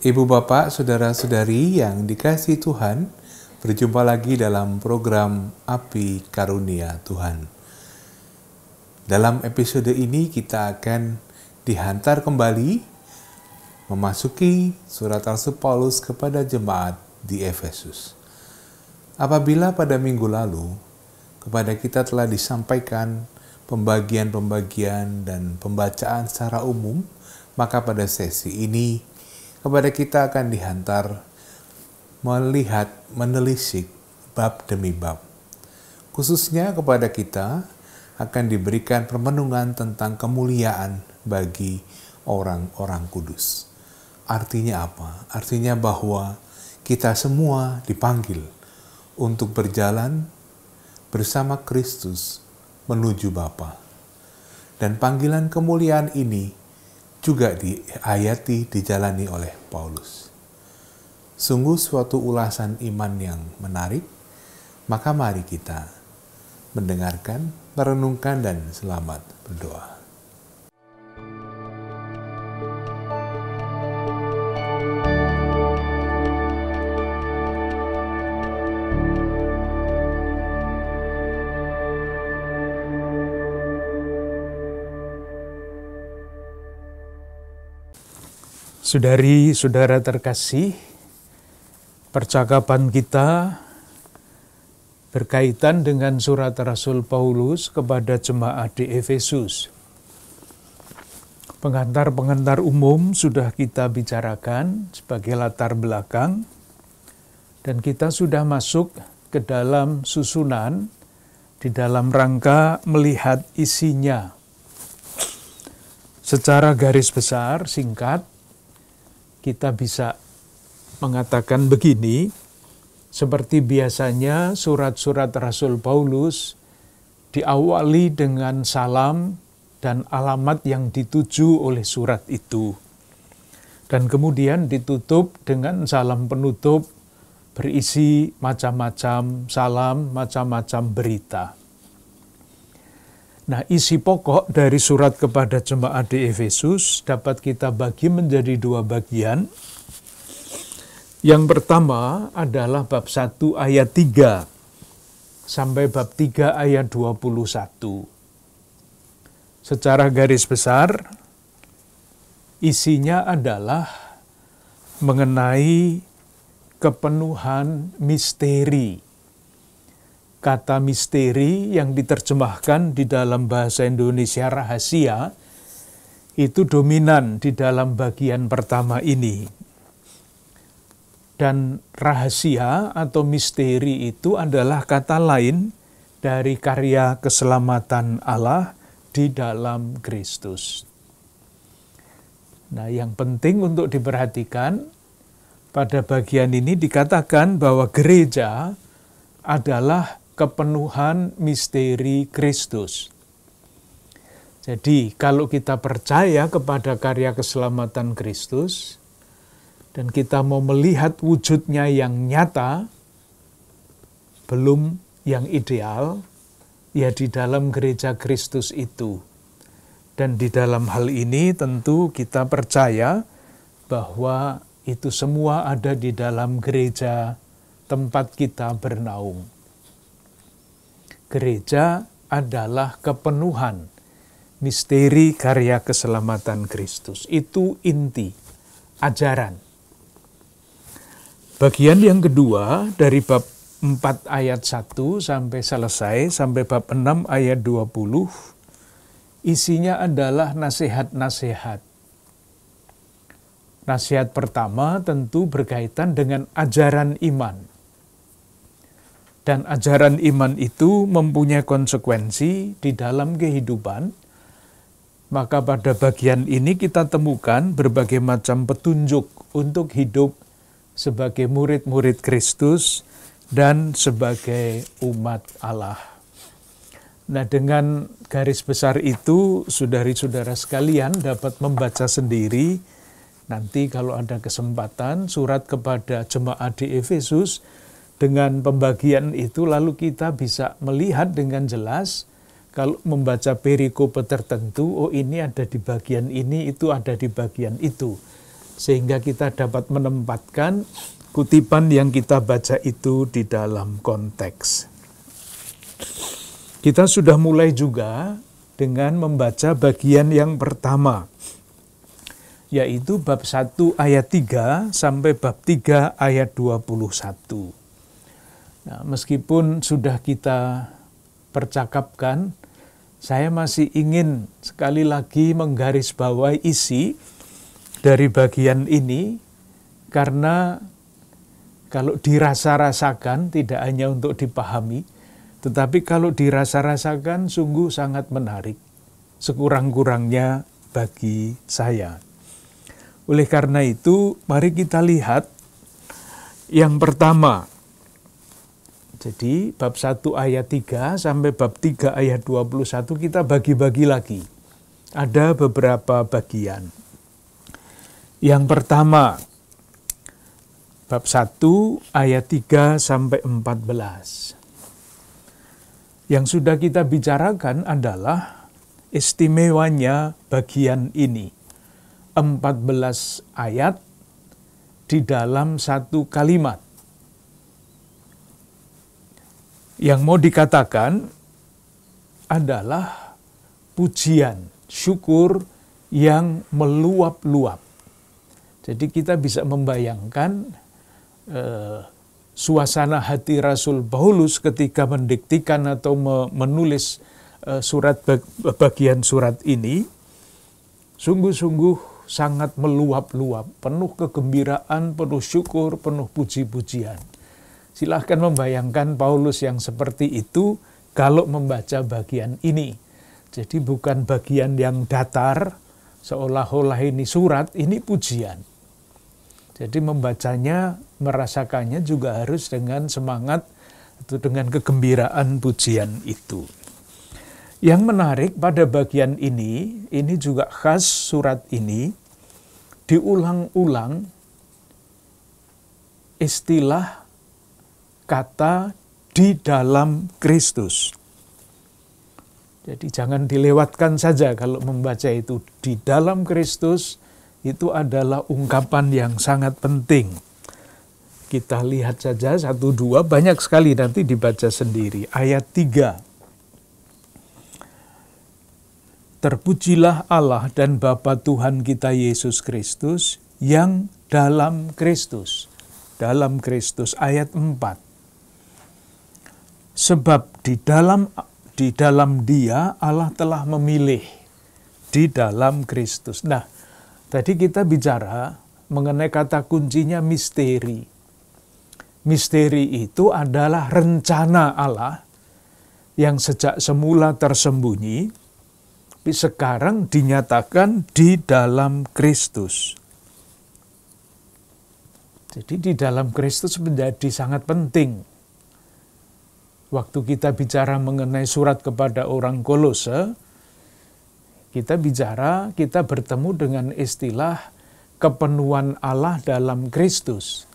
Ibu bapak, saudara-saudari yang dikasihi Tuhan, berjumpa lagi dalam program Api Karunia Tuhan. Dalam episode ini kita akan dihantar kembali memasuki surat Rasul Paulus kepada jemaat di Efesus. Apabila pada minggu lalu kepada kita telah disampaikan pembagian-pembagian dan pembacaan secara umum, maka pada sesi ini kepada kita akan dihantar melihat, menelisik bab demi bab. Khususnya kepada kita akan diberikan permenungan tentang kemuliaan bagi orang-orang kudus. Artinya apa? Artinya bahwa kita semua dipanggil untuk berjalan bersama Kristus menuju Bapa. Dan panggilan kemuliaan ini juga dijalani oleh Paulus. Sungguh suatu ulasan iman yang menarik, maka mari kita mendengarkan, merenungkan, dan selamat berdoa. Saudari-saudara terkasih, percakapan kita berkaitan dengan surat Rasul Paulus kepada jemaat di Efesus. Pengantar-pengantar umum sudah kita bicarakan sebagai latar belakang, dan kita sudah masuk ke dalam susunan di dalam rangka melihat isinya. Secara garis besar, singkat, kita bisa mengatakan begini, seperti biasanya surat-surat Rasul Paulus diawali dengan salam dan alamat yang dituju oleh surat itu. Dan kemudian ditutup dengan salam penutup berisi macam-macam salam, macam-macam berita. Nah, isi pokok dari surat kepada jemaat di Efesus dapat kita bagi menjadi dua bagian. Yang pertama adalah bab 1 ayat 3 sampai bab 3 ayat 21. Secara garis besar, isinya adalah mengenai kepenuhan misteri. Kata misteri yang diterjemahkan di dalam bahasa Indonesia rahasia itu dominan di dalam bagian pertama ini. Dan rahasia atau misteri itu adalah kata lain dari karya keselamatan Allah di dalam Kristus. Nah, yang penting untuk diperhatikan pada bagian ini dikatakan bahwa gereja adalah kepenuhan misteri Kristus. Jadi, kalau kita percaya kepada karya keselamatan Kristus, dan kita mau melihat wujudnya yang nyata, belum yang ideal, ya di dalam gereja Kristus itu. Dan di dalam hal ini tentu kita percaya bahwa itu semua ada di dalam gereja tempat kita bernaung. Gereja adalah kepenuhan misteri karya keselamatan Kristus. Itu inti ajaran. Bagian yang kedua dari bab 4 ayat 1 sampai selesai, sampai bab 6 ayat 20, isinya adalah nasihat-nasihat. Nasihat pertama tentu berkaitan dengan ajaran iman. Dan ajaran iman itu mempunyai konsekuensi di dalam kehidupan. Maka pada bagian ini kita temukan berbagai macam petunjuk untuk hidup sebagai murid-murid Kristus dan sebagai umat Allah. Nah, dengan garis besar itu, saudari-saudara sekalian dapat membaca sendiri. Nanti kalau ada kesempatan, surat kepada jemaat di Efesus, dengan pembagian itu lalu kita bisa melihat dengan jelas kalau membaca perikope tertentu, oh ini ada di bagian ini, itu ada di bagian itu. sehingga kita dapat menempatkan kutipan yang kita baca itu di dalam konteks. Kita sudah mulai juga dengan membaca bagian yang pertama, yaitu bab 1 ayat 3 sampai bab 3 ayat 21. Nah, meskipun sudah kita percakapkan, saya masih ingin sekali lagi menggarisbawahi isi dari bagian ini, karena kalau dirasa-rasakan tidak hanya untuk dipahami, tetapi kalau dirasa-rasakan sungguh sangat menarik, sekurang-kurangnya bagi saya. Oleh karena itu, mari kita lihat yang pertama. Jadi bab 1 ayat 3 sampai bab 3 ayat 21 kita bagi-bagi lagi. Ada beberapa bagian. Yang pertama, bab 1 ayat 3 sampai 14. Yang sudah kita bicarakan adalah istimewanya bagian ini. 14 ayat di dalam satu kalimat. Yang mau dikatakan adalah pujian, syukur yang meluap-luap. Jadi kita bisa membayangkan suasana hati Rasul Paulus ketika mendiktikan atau menulis bagian surat ini, sungguh-sungguh sangat meluap-luap, penuh kegembiraan, penuh syukur, penuh puji-pujian. Silahkan membayangkan Paulus yang seperti itu kalau membaca bagian ini. Jadi bukan bagian yang datar, seolah-olah ini surat, ini pujian. Jadi membacanya, merasakannya juga harus dengan semangat atau dengan kegembiraan pujian itu. Yang menarik pada bagian ini juga khas surat ini, diulang-ulang istilah kata di dalam Kristus. Jadi jangan dilewatkan saja kalau membaca itu. Di dalam Kristus itu adalah ungkapan yang sangat penting. Kita lihat saja 1, 2, banyak sekali, nanti dibaca sendiri. Ayat 3. Terpujilah Allah dan Bapa Tuhan kita Yesus Kristus yang dalam Kristus. Dalam Kristus, ayat 4. Sebab di dalam Dia Allah telah memilih di dalam Kristus. Nah, tadi kita bicara mengenai kata kuncinya misteri. Misteri itu adalah rencana Allah yang sejak semula tersembunyi, tapi sekarang dinyatakan di dalam Kristus. Jadi di dalam Kristus menjadi sangat penting. Waktu kita bicara mengenai surat kepada orang Kolose, kita bertemu dengan istilah kepenuhan Allah dalam Kristus.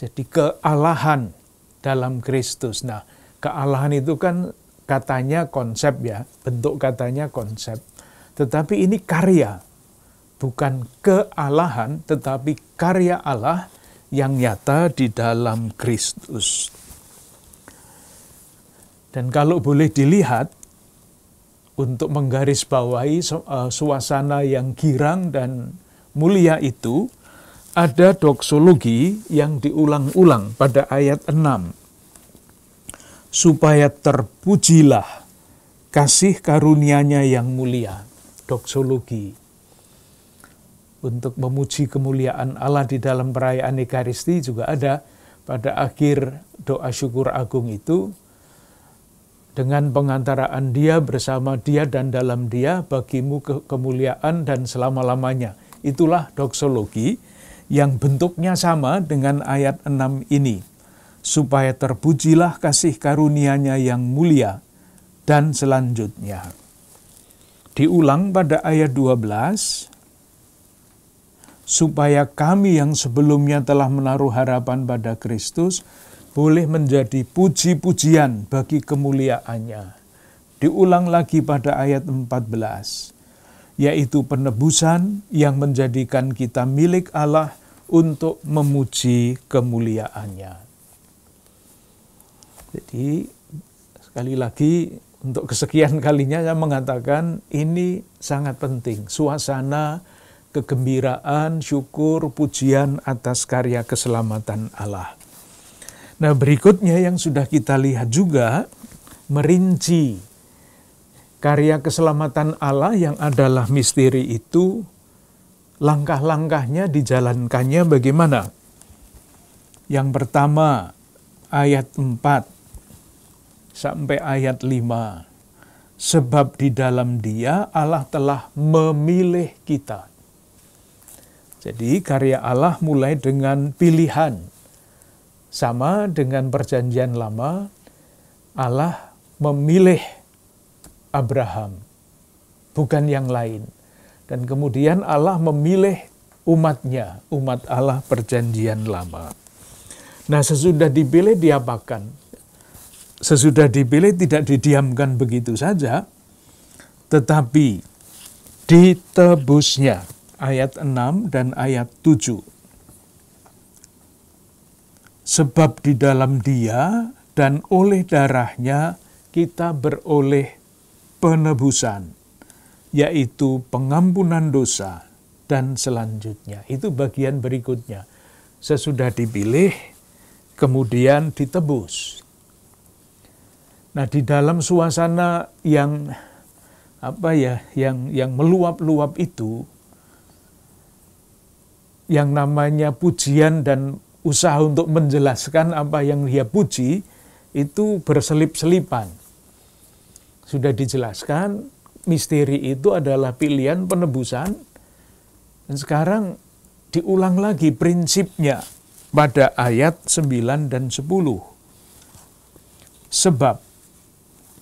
Jadi kealahan dalam Kristus. Nah, kealahan itu kan katanya konsep ya, bentuk katanya konsep. Tetapi ini karya, bukan kealahan, tetapi karya Allah yang nyata di dalam Kristus. Dan kalau boleh dilihat, untuk menggarisbawahi suasana yang girang dan mulia itu, ada doksologi yang diulang-ulang pada ayat 6. Supaya terpujilah kasih karunia-Nya yang mulia. Doksologi. Untuk memuji kemuliaan Allah di dalam perayaan Ekaristi juga ada pada akhir doa syukur agung itu, dengan pengantaraan Dia, bersama Dia, dan dalam Dia, bagimu kemuliaan dan selama-lamanya. Itulah doksologi yang bentuknya sama dengan ayat 6 ini. Supaya terpujilah kasih karunia-Nya yang mulia, dan selanjutnya. Diulang pada ayat 12, supaya kami yang sebelumnya telah menaruh harapan pada Kristus, boleh menjadi puji-pujian bagi kemuliaan-Nya. Diulang lagi pada ayat 14. yaitu penebusan yang menjadikan kita milik Allah untuk memuji kemuliaannya. Jadi sekali lagi untuk kesekian kalinya saya mengatakan ini sangat penting. Suasana kegembiraan, syukur, pujian atas karya keselamatan Allah. Nah, berikutnya yang sudah kita lihat juga merinci karya keselamatan Allah yang adalah misteri itu, langkah-langkahnya dijalankannya bagaimana? Yang pertama, ayat 4 sampai ayat 5. Sebab di dalam Dia Allah telah memilih kita. Jadi karya Allah mulai dengan pilihan. Sama dengan perjanjian lama, Allah memilih Abraham, bukan yang lain. Dan kemudian Allah memilih umatnya, umat Allah perjanjian lama. Nah, sesudah dipilih diapakan? Sesudah dipilih tidak didiamkan begitu saja, tetapi ditebusnya. Ayat 6 dan ayat 7. Sebab di dalam Dia dan oleh darahnya kita beroleh penebusan, yaitu pengampunan dosa, dan selanjutnya. Itu bagian berikutnya. Sesudah dipilih, kemudian ditebus. Nah, di dalam suasana yang yang meluap-luap itu, yang namanya pujian dan usaha untuk menjelaskan apa yang dia puji, itu berselip-selipan. Sudah dijelaskan, misteri itu adalah pilihan penebusan, dan sekarang diulang lagi prinsipnya pada ayat 9 dan 10. Sebab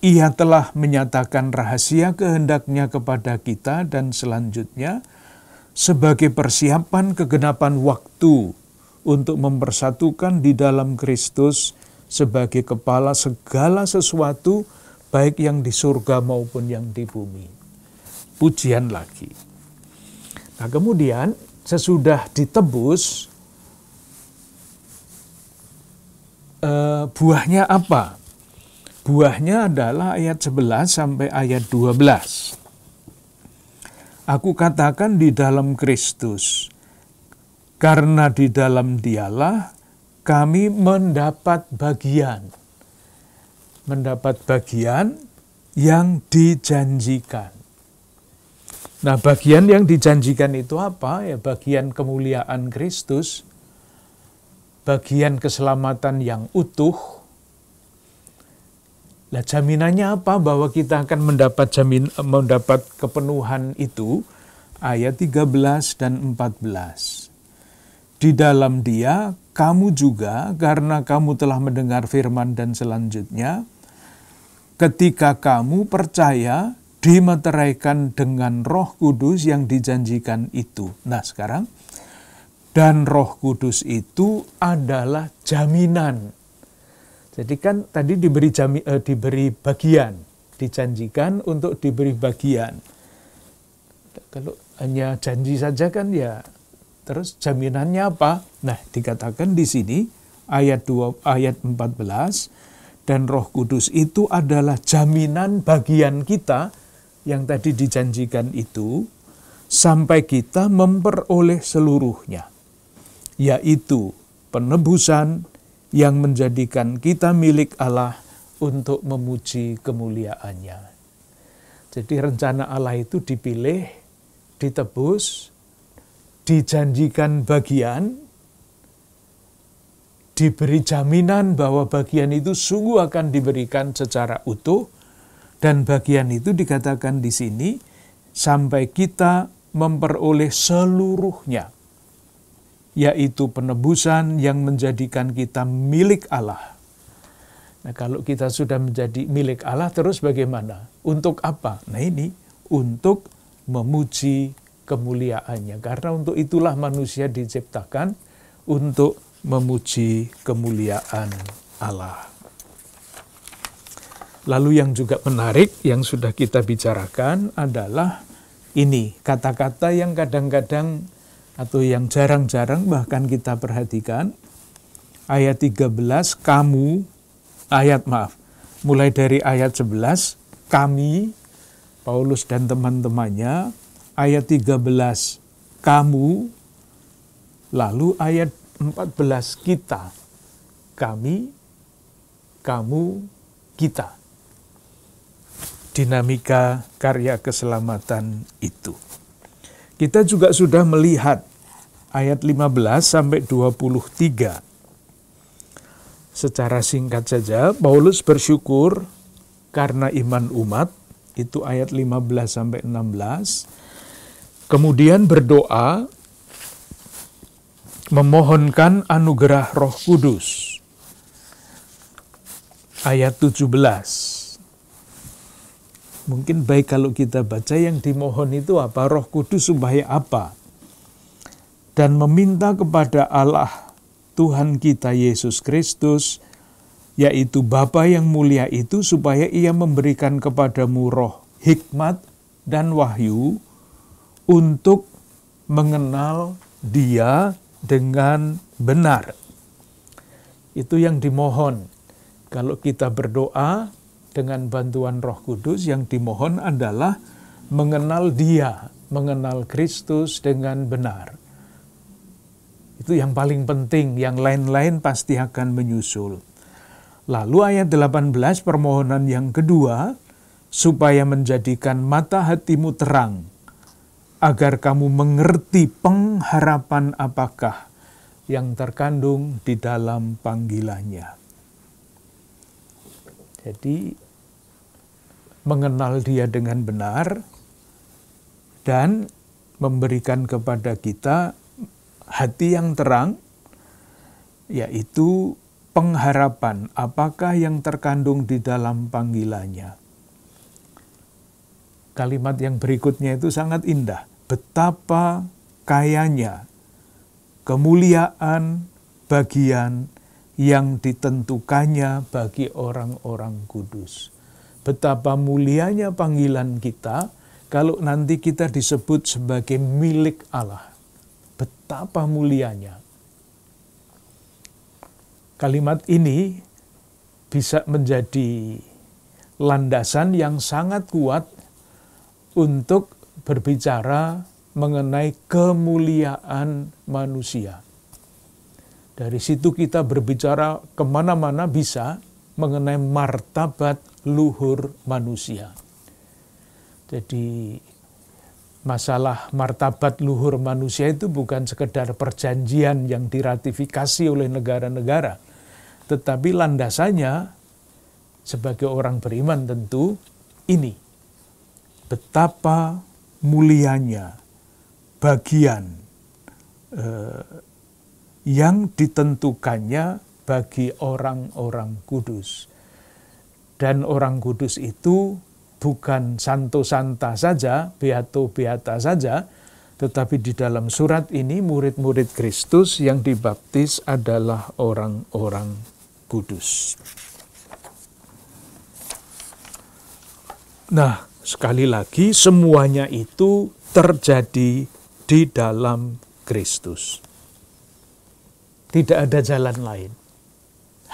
Ia telah menyatakan rahasia kehendaknya kepada kita, dan selanjutnya sebagai persiapan kegenapan waktu untuk mempersatukan di dalam Kristus sebagai kepala segala sesuatu, baik yang di surga maupun yang di bumi. Pujian lagi. Nah, kemudian sesudah ditebus, buahnya apa? Buahnya adalah ayat 11 sampai ayat 12. Aku katakan di dalam Kristus, karena di dalam Dialah kami mendapat bagian. Mendapat bagian yang dijanjikan. Nah, bagian yang dijanjikan itu apa? Ya, bagian kemuliaan Kristus, bagian keselamatan yang utuh. Nah, jaminannya apa bahwa kita akan mendapat kepenuhan itu? Ayat 13 dan 14. Di dalam Dia, kamu juga, karena kamu telah mendengar firman, dan selanjutnya, ketika kamu percaya, dimeteraikan dengan Roh Kudus yang dijanjikan itu. Nah, sekarang, dan Roh Kudus itu adalah jaminan. Jadi kan tadi diberi bagian, dijanjikan untuk diberi bagian. Kalau hanya janji saja kan ya, terus jaminannya apa? Nah, dikatakan di sini ayat 14, dan Roh Kudus itu adalah jaminan bagian kita yang tadi dijanjikan itu, sampai kita memperoleh seluruhnya, yaitu penebusan yang menjadikan kita milik Allah untuk memuji kemuliaannya. Jadi rencana Allah itu dipilih, ditebus, dijanjikan bagian, diberi jaminan bahwa bagian itu sungguh akan diberikan secara utuh, dan bagian itu dikatakan di sini sampai kita memperoleh seluruhnya, yaitu penebusan yang menjadikan kita milik Allah. Nah, kalau kita sudah menjadi milik Allah, terus bagaimana? Untuk apa? Nah, ini untuk memuji kemuliaannya. Karena untuk itulah manusia diciptakan, untuk memuji kemuliaan Allah. Lalu yang juga menarik, yang sudah kita bicarakan adalah ini kata-kata yang kadang-kadang atau yang jarang-jarang bahkan kita perhatikan. Ayat 13, mulai dari ayat 11, kami, Paulus dan teman-temannya, ayat 13, kamu, lalu ayat 14, kita, kami, kamu, kita. Dinamika karya keselamatan itu. Kita juga sudah melihat ayat 15 sampai 23. Secara singkat saja, Paulus bersyukur karena iman umat, itu ayat 15 sampai 16. Kemudian berdoa memohonkan anugerah Roh Kudus. Ayat 17. Mungkin baik kalau kita baca yang dimohon itu apa? Roh Kudus supaya apa? Dan meminta kepada Allah Tuhan kita Yesus Kristus, yaitu Bapa yang mulia itu, supaya Ia memberikan kepadamu roh hikmat dan wahyu untuk mengenal Dia dengan benar. Itu yang dimohon. Kalau kita berdoa dengan bantuan Roh Kudus, yang dimohon adalah mengenal Dia, mengenal Kristus dengan benar. Itu yang paling penting, yang lain-lain pasti akan menyusul. Lalu ayat 18, permohonan yang kedua, supaya menjadikan mata hatimu terang, agar kamu mengerti pengharapan apakah yang terkandung di dalam panggilannya. Jadi, mengenal Dia dengan benar, dan memberikan kepada kita hati yang terang, yaitu pengharapan apakah yang terkandung di dalam panggilannya. Kalimat yang berikutnya itu sangat indah. Betapa kayanya kemuliaan bagian yang ditentukannya bagi orang-orang kudus. Betapa mulianya panggilan kita kalau nanti kita disebut sebagai milik Allah. Betapa mulianya. Kalimat ini bisa menjadi landasan yang sangat kuat untuk berbicara mengenai kemuliaan manusia. Dari situ kita berbicara kemana-mana bisa mengenai martabat luhur manusia. Jadi masalah martabat luhur manusia itu bukan sekedar perjanjian yang diratifikasi oleh negara-negara, tetapi landasannya sebagai orang beriman tentu ini. Betapa mulianya bagian yang ditentukannya bagi orang-orang kudus. Dan orang kudus itu bukan santo-santa saja, beato-beata saja, tetapi di dalam surat ini murid-murid Kristus yang dibaptis adalah orang-orang kudus. Nah, sekali lagi semuanya itu terjadi di dalam Kristus. Tidak ada jalan lain,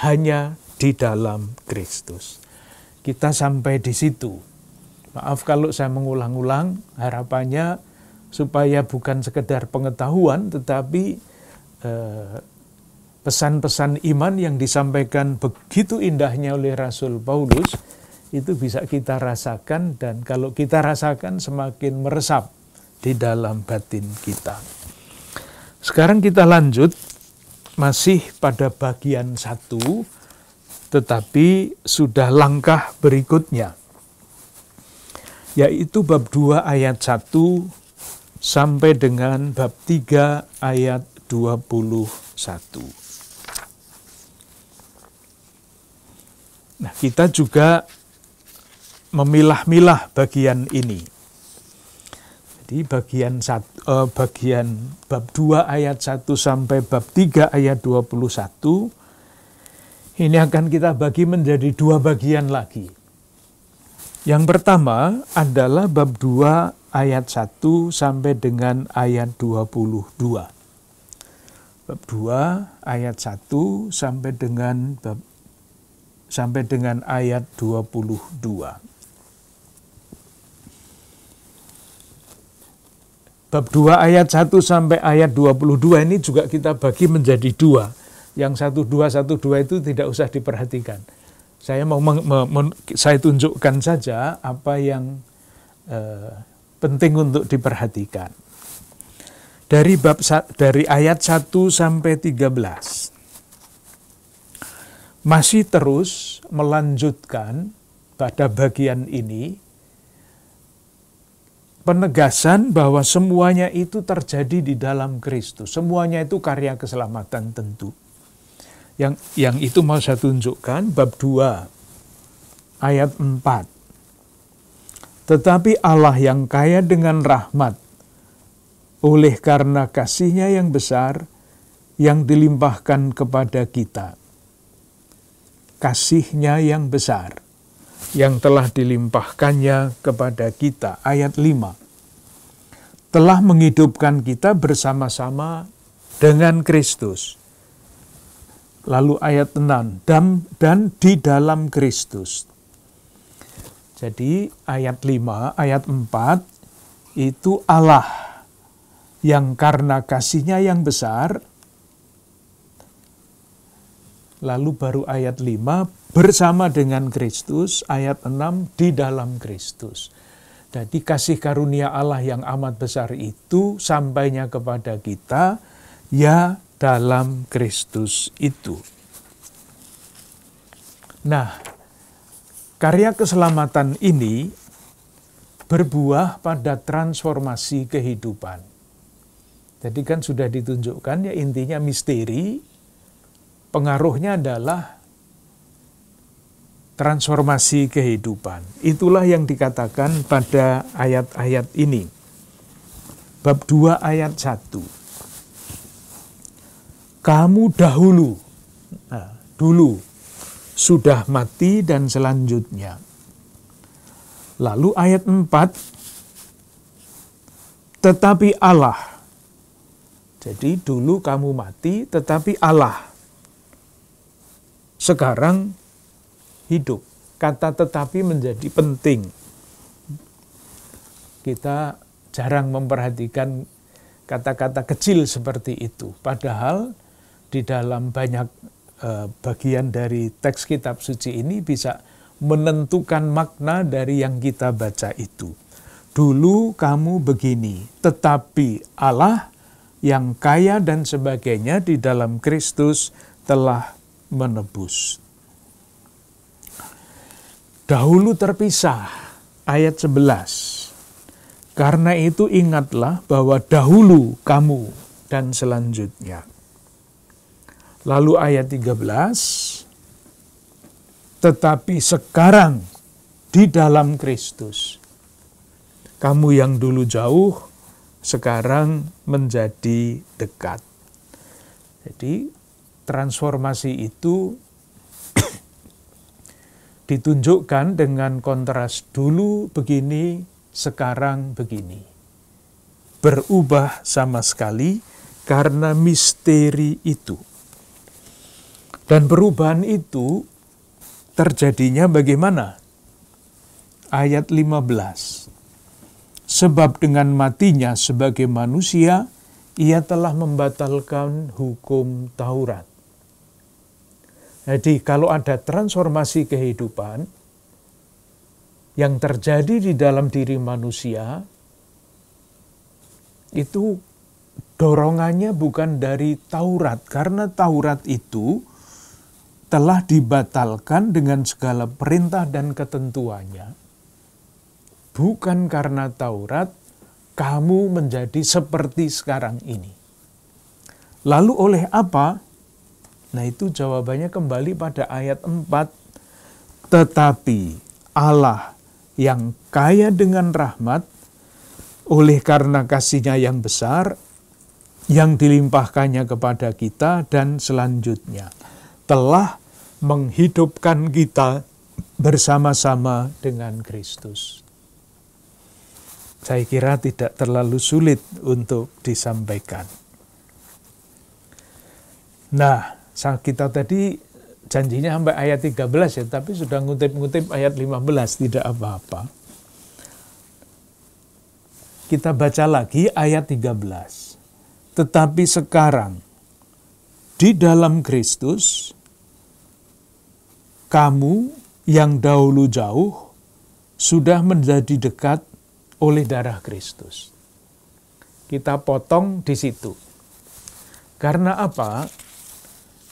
hanya di dalam Kristus. Kita sampai di situ. Maaf kalau saya mengulang-ulang, harapannya supaya bukan sekedar pengetahuan, tetapi pesan-pesan iman yang disampaikan begitu indahnya oleh Rasul Paulus, itu bisa kita rasakan, dan kalau kita rasakan semakin meresap di dalam batin kita. Sekarang kita lanjut, masih pada bagian 1, tetapi sudah langkah berikutnya, yaitu bab 2 ayat 1 sampai dengan bab 3 ayat 21. Nah, kita juga memilah-milah bagian ini. Jadi bagian bab 2 ayat 1 sampai bab 3 ayat 21 ini akan kita bagi menjadi 2 bagian lagi. Yang pertama adalah bab 2 ayat 1 sampai dengan ayat 22. Bab 2 ayat 1 sampai dengan ayat 22. Bab 2 ayat 1 sampai ayat 22 ini juga kita bagi menjadi dua. Yang 1-2 itu tidak usah diperhatikan. Saya saya tunjukkan saja apa yang penting untuk diperhatikan. Dari ayat 1 sampai 13. Masih terus melanjutkan pada bagian ini penegasan bahwa semuanya itu terjadi di dalam Kristus. Semuanya itu karya keselamatan tentu. Yang itu mau saya tunjukkan bab 2 ayat 4. Tetapi Allah yang kaya dengan rahmat, oleh karena kasih-Nya yang besar, yang dilimpahkan kepada kita. Kasih-Nya yang besar, yang telah dilimpahkannya kepada kita. Ayat 5. Telah menghidupkan kita bersama-sama dengan Kristus. Lalu ayat 6, dan di dalam Kristus. Jadi ayat 5, ayat 4, itu Allah yang karena kasih-Nya yang besar. Lalu baru ayat 5, bersama dengan Kristus. Ayat 6, di dalam Kristus. Jadi kasih karunia Allah yang amat besar itu sampainya kepada kita, ya dalam Kristus itu. Nah, karya keselamatan ini berbuah pada transformasi kehidupan. Jadi kan sudah ditunjukkan ya intinya misteri, pengaruhnya adalah transformasi kehidupan. Itulah yang dikatakan pada ayat-ayat ini. Bab 2 ayat 1. Kamu dahulu, dulu, sudah mati dan selanjutnya. Lalu ayat 4, tetapi Allah. Jadi dulu kamu mati, tetapi Allah sekarang hidup. Kata tetapi menjadi penting. Kita jarang memperhatikan kata-kata kecil seperti itu. Padahal di dalam banyak bagian dari teks kitab suci ini bisa menentukan makna dari yang kita baca itu. Dulu kamu begini, tetapi Allah yang kaya dan sebagainya di dalam Kristus telah menebus. Dahulu terpisah, ayat 11. Karena itu ingatlah bahwa dahulu kamu dan selanjutnya. Lalu ayat 13, tetapi sekarang di dalam Kristus, kamu yang dulu jauh, sekarang menjadi dekat. Jadi transformasi itu ditunjukkan dengan kontras dulu begini, sekarang begini. Berubah sama sekali karena misteri itu. Dan perubahan itu terjadinya bagaimana? Ayat 15. Sebab dengan matinya sebagai manusia, ia telah membatalkan hukum Taurat. Jadi kalau ada transformasi kehidupan yang terjadi di dalam diri manusia, itu dorongannya bukan dari Taurat. Karena Taurat itu telah dibatalkan dengan segala perintah dan ketentuannya. Bukan karena Taurat, kamu menjadi seperti sekarang ini. Lalu oleh apa? Nah itu jawabannya kembali pada ayat 4. Tetapi Allah yang kaya dengan rahmat, oleh karena kasih-Nya yang besar, yang dilimpahkannya kepada kita dan selanjutnya, telah menghidupkan kita bersama-sama dengan Kristus. saya kira tidak terlalu sulit untuk disampaikan. Nah, kita tadi janjinya sampai ayat 13 ya, tapi sudah ngutip-ngutip ayat 15, tidak apa-apa. Kita baca lagi ayat 13. Tetapi sekarang, di dalam Kristus, kamu yang dahulu jauh, sudah menjadi dekat oleh darah Kristus. Kita potong di situ. Karena apa?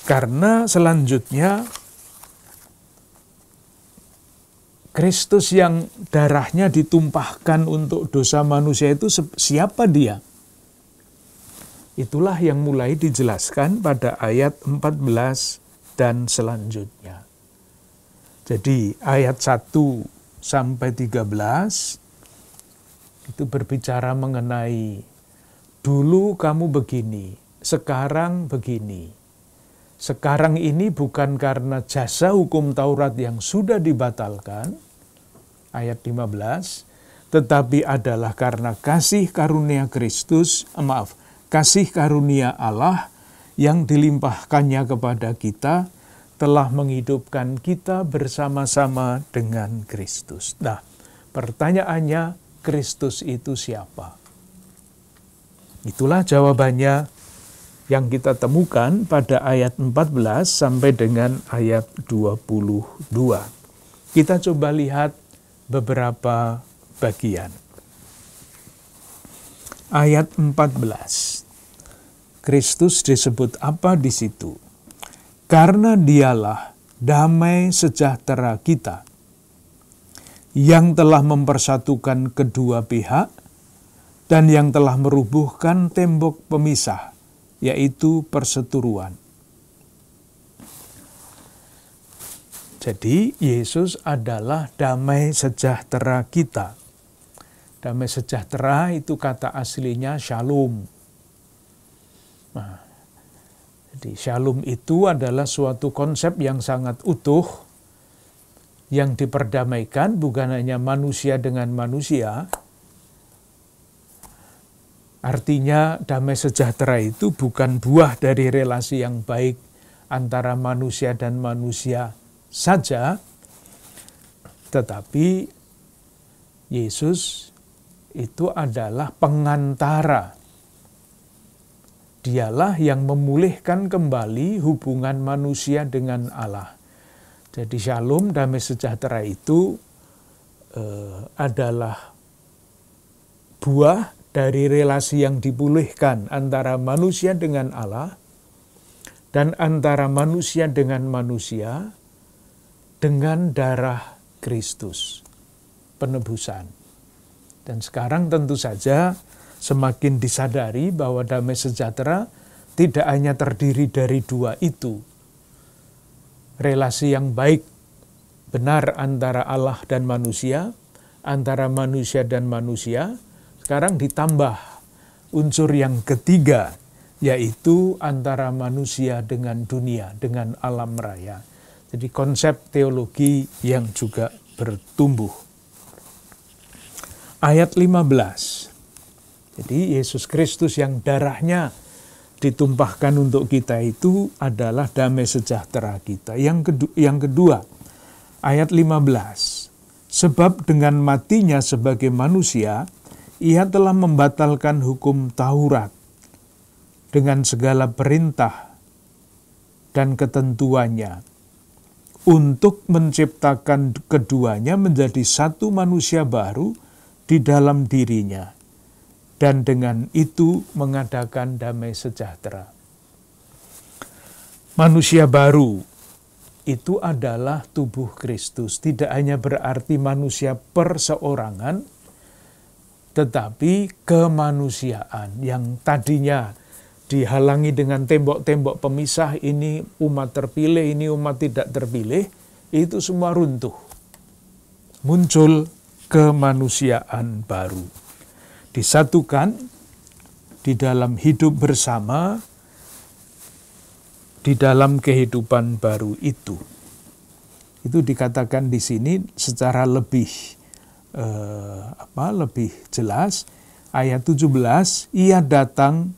Karena selanjutnya Kristus yang darahnya ditumpahkan untuk dosa manusia itu siapa dia? Itulah yang mulai dijelaskan pada ayat 14 dan selanjutnya. Jadi ayat 1 sampai 13 itu berbicara mengenai dulu kamu begini, sekarang begini. Sekarang ini bukan karena jasa hukum Taurat yang sudah dibatalkan, ayat 15, tetapi adalah karena kasih karunia kasih karunia Allah yang dilimpahkannya kepada kita, telah menghidupkan kita bersama-sama dengan Kristus. Nah, pertanyaannya, Kristus itu siapa? Itulah jawabannya yang kita temukan pada ayat 14 sampai dengan ayat 22. Kita coba lihat beberapa bagian. Ayat 14. Kristus disebut apa di situ? Karena dialah damai sejahtera kita, yang telah mempersatukan kedua pihak, dan yang telah merubuhkan tembok pemisah, yaitu perseteruan. Jadi Yesus adalah damai sejahtera kita. Damai sejahtera itu kata aslinya shalom. Nah, jadi shalom itu adalah suatu konsep yang sangat utuh, yang diperdamaikan bukan hanya manusia dengan manusia. Artinya damai sejahtera itu bukan buah dari relasi yang baik antara manusia dan manusia saja, tetapi Yesus itu adalah pengantara. Dialah yang memulihkan kembali hubungan manusia dengan Allah. Jadi shalom, damai sejahtera itu adalah buah dari relasi yang dipulihkan antara manusia dengan Allah dan antara manusia dengan manusia dengan darah Kristus, penebusan. Dan sekarang tentu saja semakin disadari bahwa damai sejahtera tidak hanya terdiri dari dua itu. Relasi yang baik, benar antara Allah dan manusia, antara manusia dan manusia, sekarang ditambah unsur yang ketiga, yaitu antara manusia dengan dunia, dengan alam raya. Jadi konsep teologi yang juga bertumbuh. Ayat 15. Jadi Yesus Kristus yang darahnya ditumpahkan untuk kita itu adalah damai sejahtera kita. Yang kedua, ayat 15. Sebab dengan matinya sebagai manusia, ia telah membatalkan hukum Taurat dengan segala perintah dan ketentuannya, untuk menciptakan keduanya menjadi satu manusia baru di dalam dirinya, dan dengan itu mengadakan damai sejahtera. Manusia baru itu adalah tubuh Kristus. Tidak hanya berarti manusia perseorangan, tetapi kemanusiaan yang tadinya dihalangi dengan tembok-tembok pemisah, ini umat terpilih, ini umat tidak terpilih, itu semua runtuh. Muncul kemanusiaan baru. Disatukan di dalam hidup bersama, di dalam kehidupan baru itu. Itu dikatakan di sini secara lebih lebih jelas. Ayat 17, ia datang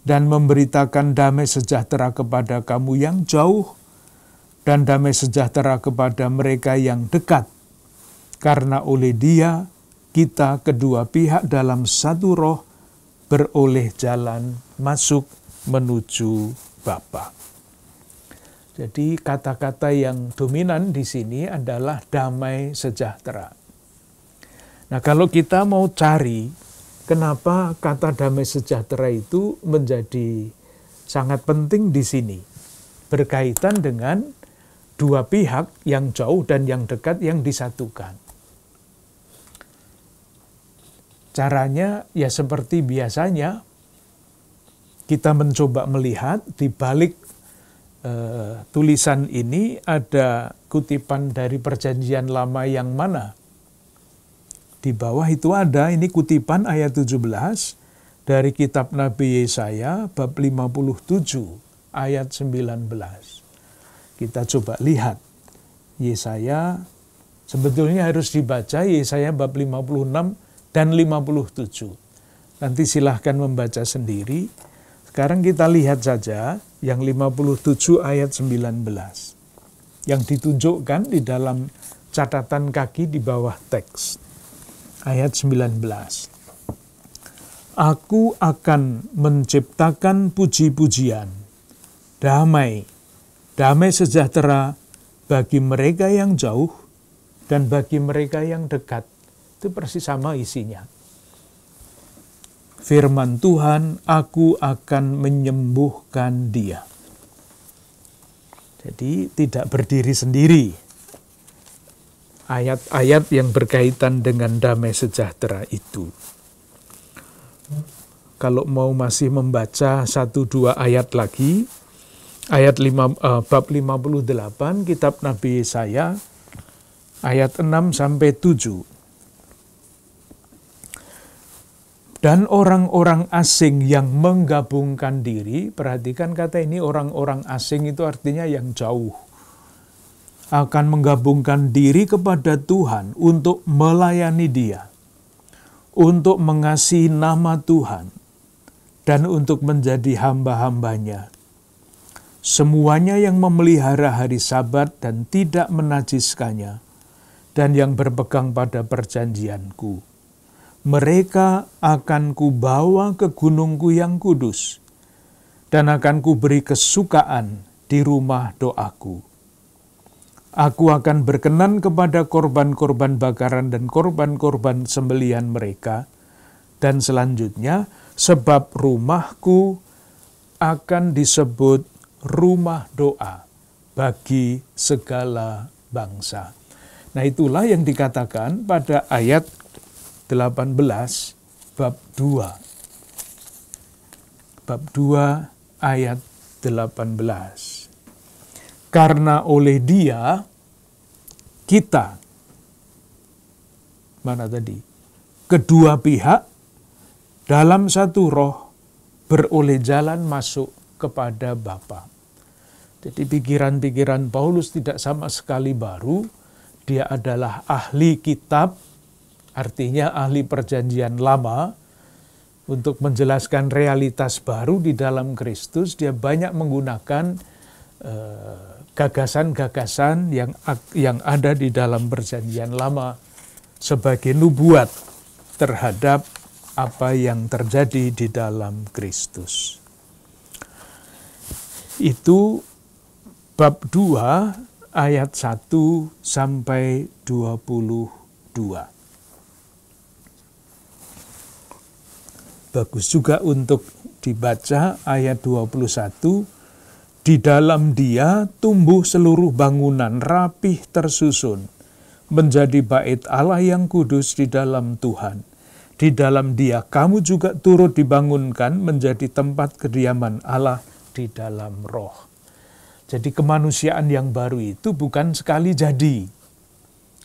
dan memberitakan damai sejahtera kepada kamu yang jauh dan damai sejahtera kepada mereka yang dekat. Karena oleh Dia, kita kedua pihak dalam satu roh beroleh jalan masuk menuju Bapa. Jadi kata-kata yang dominan di sini adalah damai sejahtera. Nah, kalau kita mau cari kenapa kata damai sejahtera itu menjadi sangat penting di sini, berkaitan dengan dua pihak yang jauh dan yang dekat yang disatukan. Caranya ya seperti biasanya, kita mencoba melihat di balik tulisan ini ada kutipan dari Perjanjian Lama yang mana. Di bawah itu ada, ini kutipan ayat 17 dari kitab Nabi Yesaya bab 57 ayat 19. Kita coba lihat. Yesaya sebetulnya harus dibaca Yesaya bab 56 dan 57. Nanti silahkan membaca sendiri. Sekarang kita lihat saja yang 57 ayat 19. Yang ditunjukkan di dalam catatan kaki di bawah teks. Ayat 19. Aku akan menciptakan puji-pujian, damai sejahtera bagi mereka yang jauh dan bagi mereka yang dekat. Itu persis sama isinya. Firman Tuhan, aku akan menyembuhkan dia. Jadi tidak berdiri sendiri. Ayat-ayat yang berkaitan dengan damai sejahtera itu. Kalau mau masih membaca 1-2 ayat lagi, bab 58 kitab Nabi Yesaya, ayat 6-7. Dan orang-orang asing yang menggabungkan diri, perhatikan kata ini, orang-orang asing itu artinya yang jauh, akan menggabungkan diri kepada Tuhan untuk melayani Dia, untuk mengasihi nama Tuhan, dan untuk menjadi hamba-hambanya. Semuanya yang memelihara hari Sabat dan tidak menajiskannya, dan yang berpegang pada perjanjianku. Mereka akan kubawa ke gunungku yang kudus, dan akan kuberi kesukaan di rumah doaku. Aku akan berkenan kepada korban-korban bakaran dan korban-korban sembelihan mereka, dan selanjutnya, sebab rumahku akan disebut rumah doa bagi segala bangsa. Nah, itulah yang dikatakan pada ayat 18 bab 2. Bab 2 ayat 18. Karena oleh Dia kita, mana tadi? Kedua pihak dalam satu roh beroleh jalan masuk kepada Bapa. Jadi pikiran-pikiran Paulus tidak sama sekali baru. Dia adalah ahli kitab, artinya ahli perjanjian lama, untuk menjelaskan realitas baru di dalam Kristus. Dia banyak menggunakan gagasan-gagasan yang ada di dalam perjanjian lama sebagai nubuat terhadap apa yang terjadi di dalam Kristus. Itu bab 2 ayat 1-22. Bagus juga untuk dibaca ayat 21. Di dalam Dia tumbuh seluruh bangunan rapih tersusun, menjadi bait Allah yang kudus di dalam Tuhan. Di dalam Dia kamu juga turut dibangunkan menjadi tempat kediaman Allah di dalam roh. Jadi kemanusiaan yang baru itu bukan sekali jadi,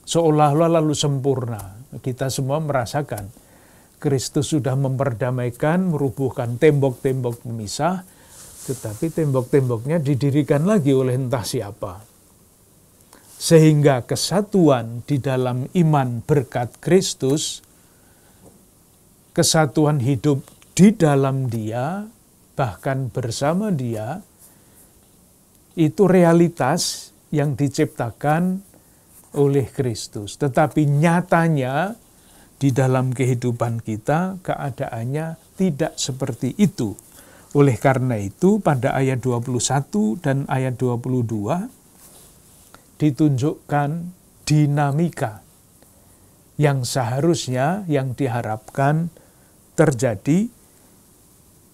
seolah-olah lalu sempurna. Kita semua merasakan Kristus sudah memperdamaikan, merubuhkan tembok-tembok pemisah, tetapi tembok-temboknya didirikan lagi oleh entah siapa. sehingga kesatuan di dalam iman berkat Kristus, kesatuan hidup di dalam Dia, bahkan bersama Dia, itu realitas yang diciptakan oleh Kristus. Tetapi nyatanya di dalam kehidupan kita keadaannya tidak seperti itu. Oleh karena itu pada ayat 21 dan ayat 22 ditunjukkan dinamika yang seharusnya, yang diharapkan terjadi,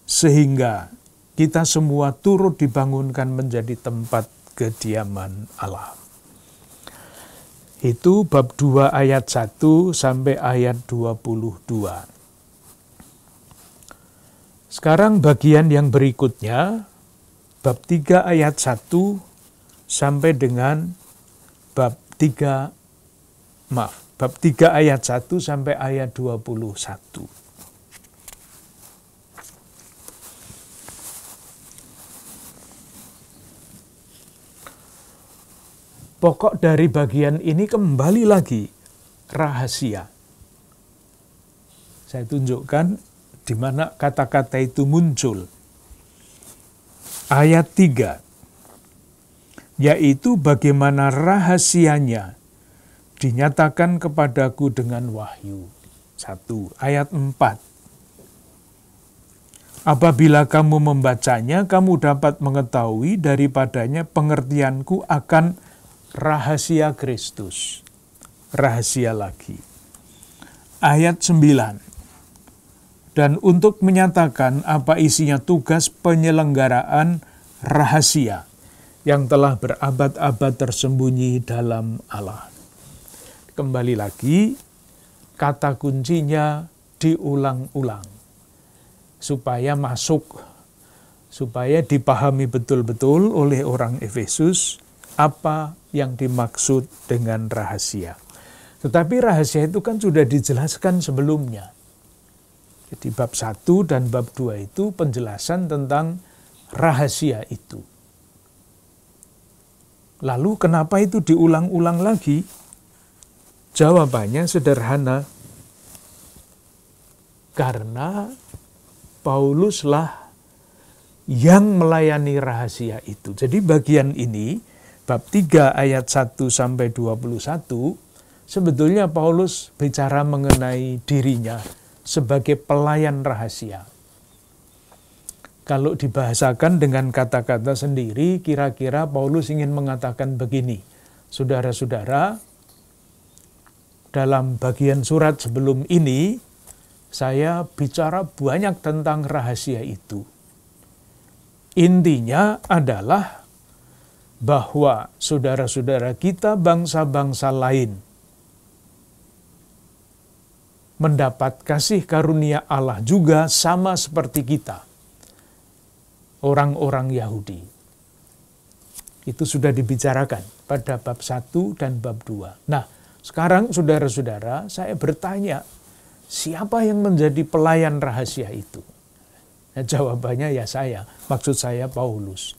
sehingga kita semua turut dibangunkan menjadi tempat kediaman Allah. Itu bab 2 ayat 1 sampai ayat 22. Sekarang bagian yang berikutnya, bab 3 ayat 1 sampai dengan bab 3 ayat 1 sampai ayat 21. Pokok dari bagian ini kembali lagi rahasia. Saya tunjukkan di mana kata-kata itu muncul. Ayat 3, yaitu bagaimana rahasianya dinyatakan kepadaku dengan wahyu. 1. Ayat 4. Apabila kamu membacanya, kamu dapat mengetahui daripadanya pengertianku akan rahasia Kristus. Rahasia lagi. Ayat 9. Dan untuk menyatakan apa isinya tugas penyelenggaraan rahasia yang telah berabad-abad tersembunyi dalam Allah. Kembali lagi, kata kuncinya diulang-ulang. Supaya masuk, supaya dipahami betul-betul oleh orang Efesus apa yang dimaksud dengan rahasia. Tetapi rahasia itu kan sudah dijelaskan sebelumnya. Jadi bab 1 dan bab 2 itu penjelasan tentang rahasia itu. Lalu kenapa itu diulang-ulang lagi? Jawabannya sederhana. Karena Pauluslah yang melayani rahasia itu. Jadi bagian ini, bab 3 ayat 1 sampai 21, sebetulnya Paulus bicara mengenai dirinya sebagai pelayan rahasia. Kalau dibahasakan dengan kata-kata sendiri, kira-kira Paulus ingin mengatakan begini, saudara-saudara, dalam bagian surat sebelum ini, saya bicara banyak tentang rahasia itu. Intinya adalah bahwa saudara-saudara kita bangsa-bangsa lain mendapat kasih karunia Allah juga sama seperti kita, orang-orang Yahudi. Itu sudah dibicarakan pada bab 1 dan bab 2. Nah, sekarang saudara-saudara, saya bertanya, siapa yang menjadi pelayan rahasia itu? Nah, jawabannya ya saya, maksud saya Paulus.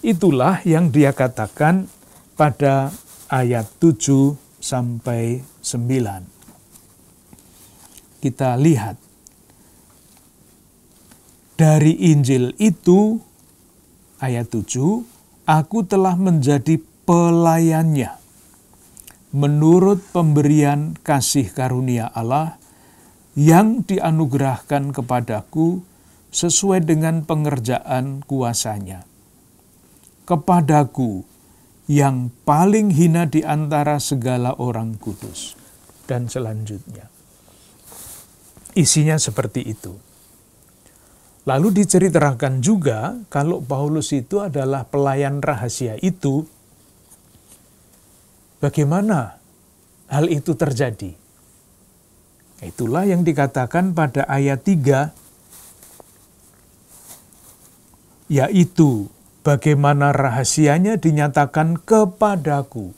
Itulah yang dia katakan pada ayat 7 sampai 9. Kita lihat. Dari Injil itu, ayat 7, aku telah menjadi pelayannya menurut pemberian kasih karunia Allah yang dianugerahkan kepadaku sesuai dengan pengerjaan kuasanya. Kepadaku yang paling hina di antara segala orang kudus. Dan selanjutnya. Isinya seperti itu. Lalu diceritakan juga kalau Paulus itu adalah pelayan rahasia itu, bagaimana hal itu terjadi? Itulah yang dikatakan pada ayat 3, yaitu bagaimana rahasianya dinyatakan kepadaku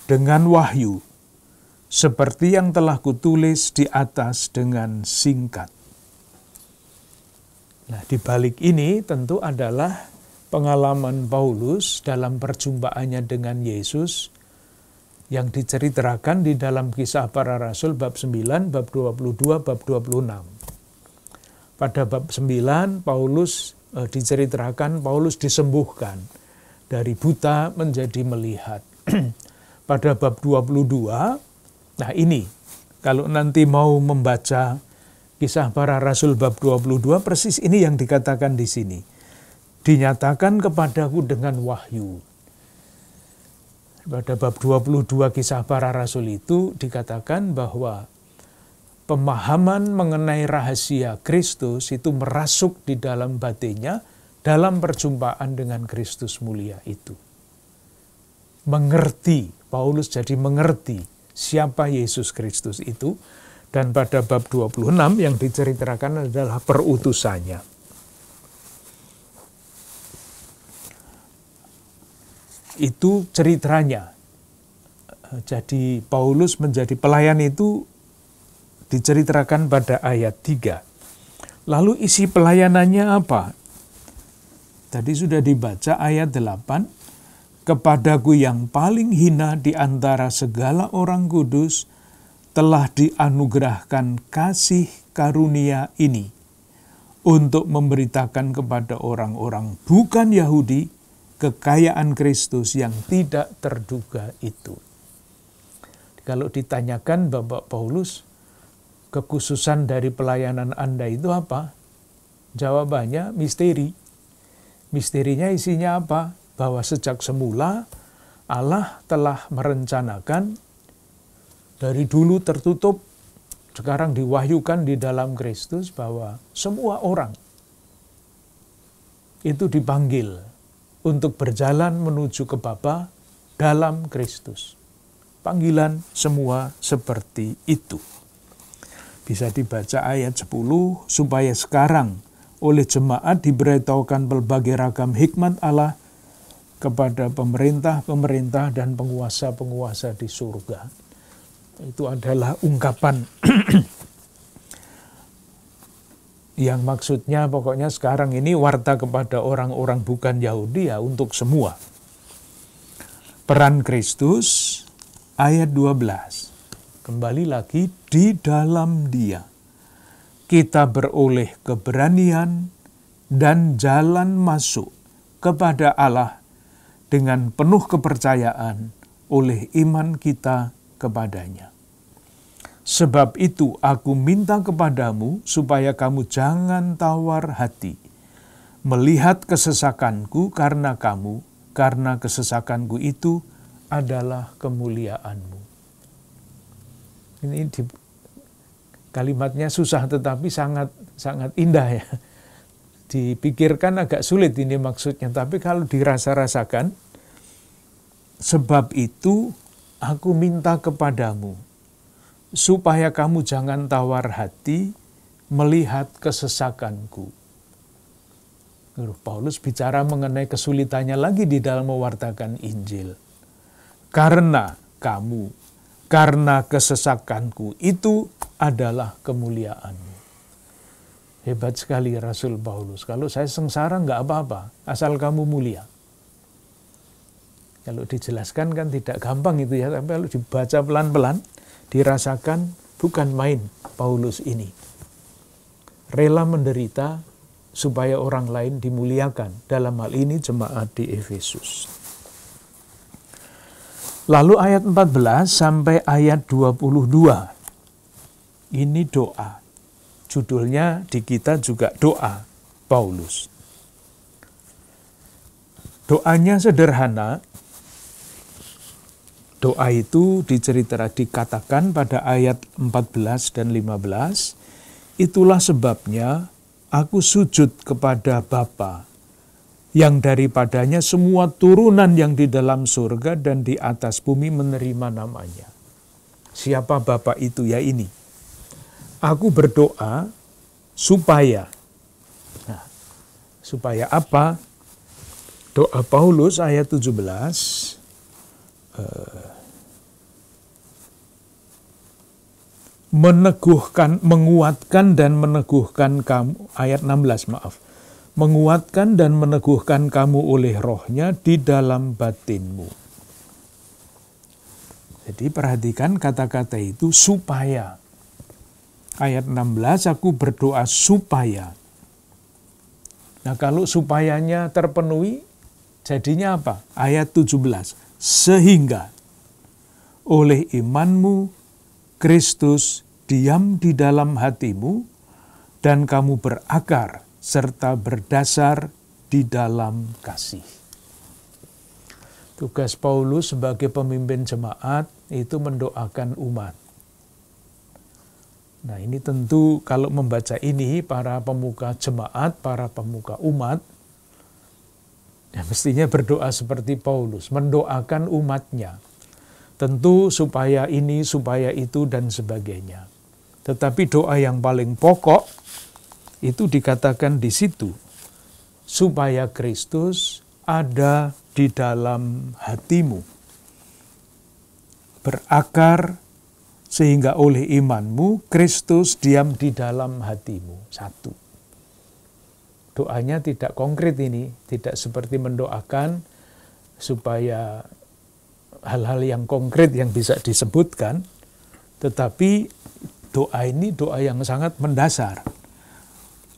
dengan wahyu, seperti yang telah kutulis di atas dengan singkat. Nah, di balik ini tentu adalah pengalaman Paulus dalam perjumpaannya dengan Yesus yang diceritakan di dalam Kisah Para Rasul bab 9, bab 22, bab 26. Pada bab 9 diceritakan Paulus disembuhkan dari buta menjadi melihat. Pada bab 22, nah ini kalau nanti mau membaca Kisah Para Rasul bab 22, persis ini yang dikatakan di sini. Dinyatakan kepadaku dengan wahyu. Pada bab 22 Kisah Para Rasul itu dikatakan bahwa pemahaman mengenai rahasia Kristus itu merasuk di dalam batinnya dalam perjumpaan dengan Kristus mulia itu. Mengerti, Paulus jadi mengerti siapa Yesus Kristus itu, dan pada bab 26 yang diceritakan adalah perutusannya. Itu ceritanya. Jadi Paulus menjadi pelayan itu diceritakan pada ayat 3. Lalu isi pelayanannya apa? Tadi sudah dibaca ayat 8. Kepadaku yang paling hina di antara segala orang kudus telah dianugerahkan kasih karunia ini untuk memberitakan kepada orang-orang bukan Yahudi kekayaan Kristus yang tidak terduga itu. Kalau ditanyakan Bapak Paulus, kekhususan dari pelayanan Anda itu apa? Jawabannya misteri. Misterinya isinya apa? Bahwa sejak semula Allah telah merencanakan, dari dulu tertutup, sekarang diwahyukan di dalam Kristus bahwa semua orang itu dipanggil untuk berjalan menuju ke Bapa dalam Kristus. Panggilan semua seperti itu. Bisa dibaca ayat 10, supaya sekarang oleh jemaat diberitahukan berbagai ragam hikmat Allah kepada pemerintah-pemerintah dan penguasa-penguasa di surga. Itu adalah ungkapan yang maksudnya pokoknya sekarang ini warta kepada orang-orang bukan Yahudi ya untuk semua. Peran Kristus ayat 12. Kembali lagi, di dalam Dia kita beroleh keberanian dan jalan masuk kepada Allah dengan penuh kepercayaan oleh iman kita kepadanya. Sebab itu aku minta kepadamu supaya kamu jangan tawar hati melihat kesesakanku karena kesesakanku itu adalah kemuliaanmu. Ini kalimatnya susah tetapi sangat indah ya. Dipikirkan agak sulit ini maksudnya, tapi kalau dirasa-rasakan, sebab itu aku minta kepadamu supaya kamu jangan tawar hati melihat kesesakanku. Paulus bicara mengenai kesulitannya lagi di dalam mewartakan Injil. Karena kesesakanku itu adalah kemuliaanmu. Hebat sekali Rasul Paulus. Kalau saya sengsara nggak apa-apa, asal kamu mulia. Kalau dijelaskan kan tidak gampang itu ya, tapi kalau dibaca pelan-pelan, dirasakan bukan main Paulus ini. Rela menderita supaya orang lain dimuliakan. Dalam hal ini jemaat di Efesus. Lalu ayat 14 sampai ayat 22. Ini doa. Judulnya di kita juga doa Paulus. Doanya sederhana. Doa itu dikatakan pada ayat 14 dan 15. Itulah sebabnya aku sujud kepada Bapa, yang daripadanya semua turunan yang di dalam surga dan di atas bumi menerima namanya. Siapa Bapa itu? Ya ini. Aku berdoa supaya. Nah, supaya apa? Doa Paulus ayat 17. Menguatkan dan meneguhkan kamu, ayat 16 maaf. menguatkan dan meneguhkan kamu oleh Roh-Nya di dalam batinmu. Jadi perhatikan kata-kata itu, supaya. Ayat 16, aku berdoa supaya. Nah, kalau supayanya terpenuhi, jadinya apa? Ayat 17, sehingga oleh imanmu Kristus diam di dalam hatimu dan kamu berakar serta berdasar di dalam kasih. Tugas Paulus sebagai pemimpin jemaat itu mendoakan umat. Nah, ini tentu kalau membaca ini, para pemuka jemaat, para pemuka umat, ya mestinya berdoa seperti Paulus, mendoakan umatnya. Tentu supaya ini, supaya itu, dan sebagainya. Tetapi doa yang paling pokok, itu dikatakan di situ, supaya Kristus ada di dalam hatimu, berakar sehingga oleh imanmu Kristus diam di dalam hatimu. Satu. Doanya tidak konkret ini, tidak seperti mendoakan supaya hal-hal yang konkret yang bisa disebutkan, tetapi doa ini doa yang sangat mendasar.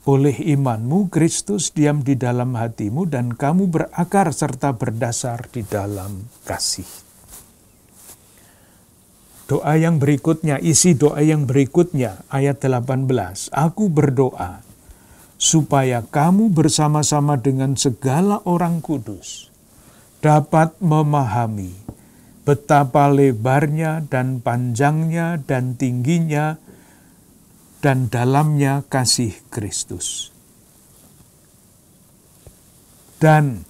Oleh imanmu Kristus diam di dalam hatimu dan kamu berakar serta berdasar di dalam kasih. Doa yang berikutnya, isi doa yang berikutnya, ayat 18. Aku berdoa supaya kamu bersama-sama dengan segala orang kudus dapat memahami betapa lebarnya dan panjangnya dan tingginya dan dalamnya kasih Kristus, dan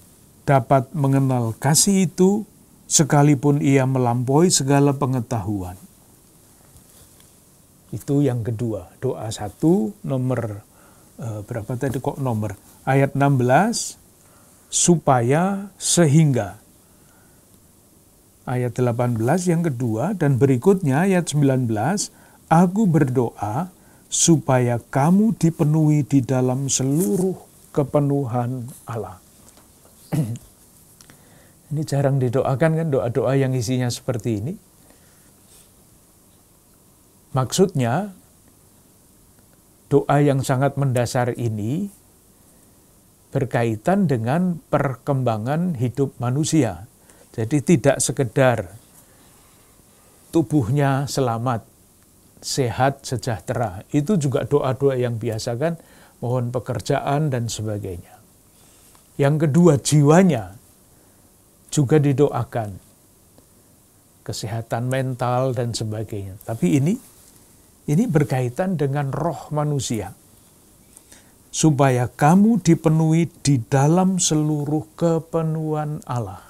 dapat mengenal kasih itu sekalipun ia melampaui segala pengetahuan. Itu yang kedua, doa 1 nomor berapa tadi kok nomor? Ayat 16, supaya, sehingga. Ayat 18 yang kedua, dan berikutnya ayat 19, aku berdoa supaya kamu dipenuhi di dalam seluruh kepenuhan Allah. Ini jarang didoakan kan, doa-doa yang isinya seperti ini. Maksudnya, doa yang sangat mendasar ini berkaitan dengan perkembangan hidup manusia. Jadi tidak sekedar tubuhnya selamat, sehat, sejahtera. Itu juga doa-doa yang biasa kan, mohon pekerjaan dan sebagainya. Yang kedua, jiwanya juga didoakan. Kesehatan mental dan sebagainya. Tapi ini berkaitan dengan roh manusia. Supaya kamu dipenuhi di dalam seluruh kepenuhan Allah.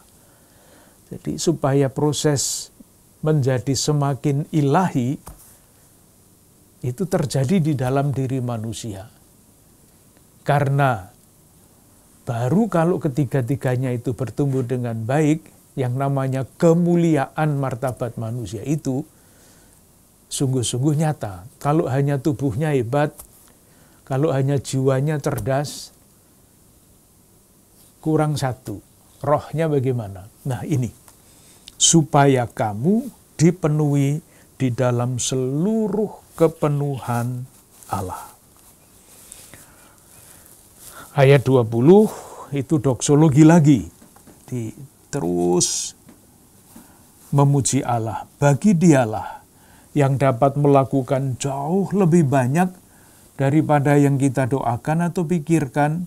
Jadi supaya proses menjadi semakin ilahi itu terjadi di dalam diri manusia. Karena baru kalau ketiga-tiganya itu bertumbuh dengan baik, yang namanya kemuliaan martabat manusia itu sungguh-sungguh nyata. Kalau hanya tubuhnya hebat, kalau hanya jiwanya cerdas, kurang satu. Rohnya bagaimana? Nah ini, supaya kamu dipenuhi di dalam seluruh kepenuhan Allah. Ayat 20 itu doksologi lagi. Terus memuji Allah. Bagi dialah yang dapat melakukan jauh lebih banyak daripada yang kita doakan atau pikirkan,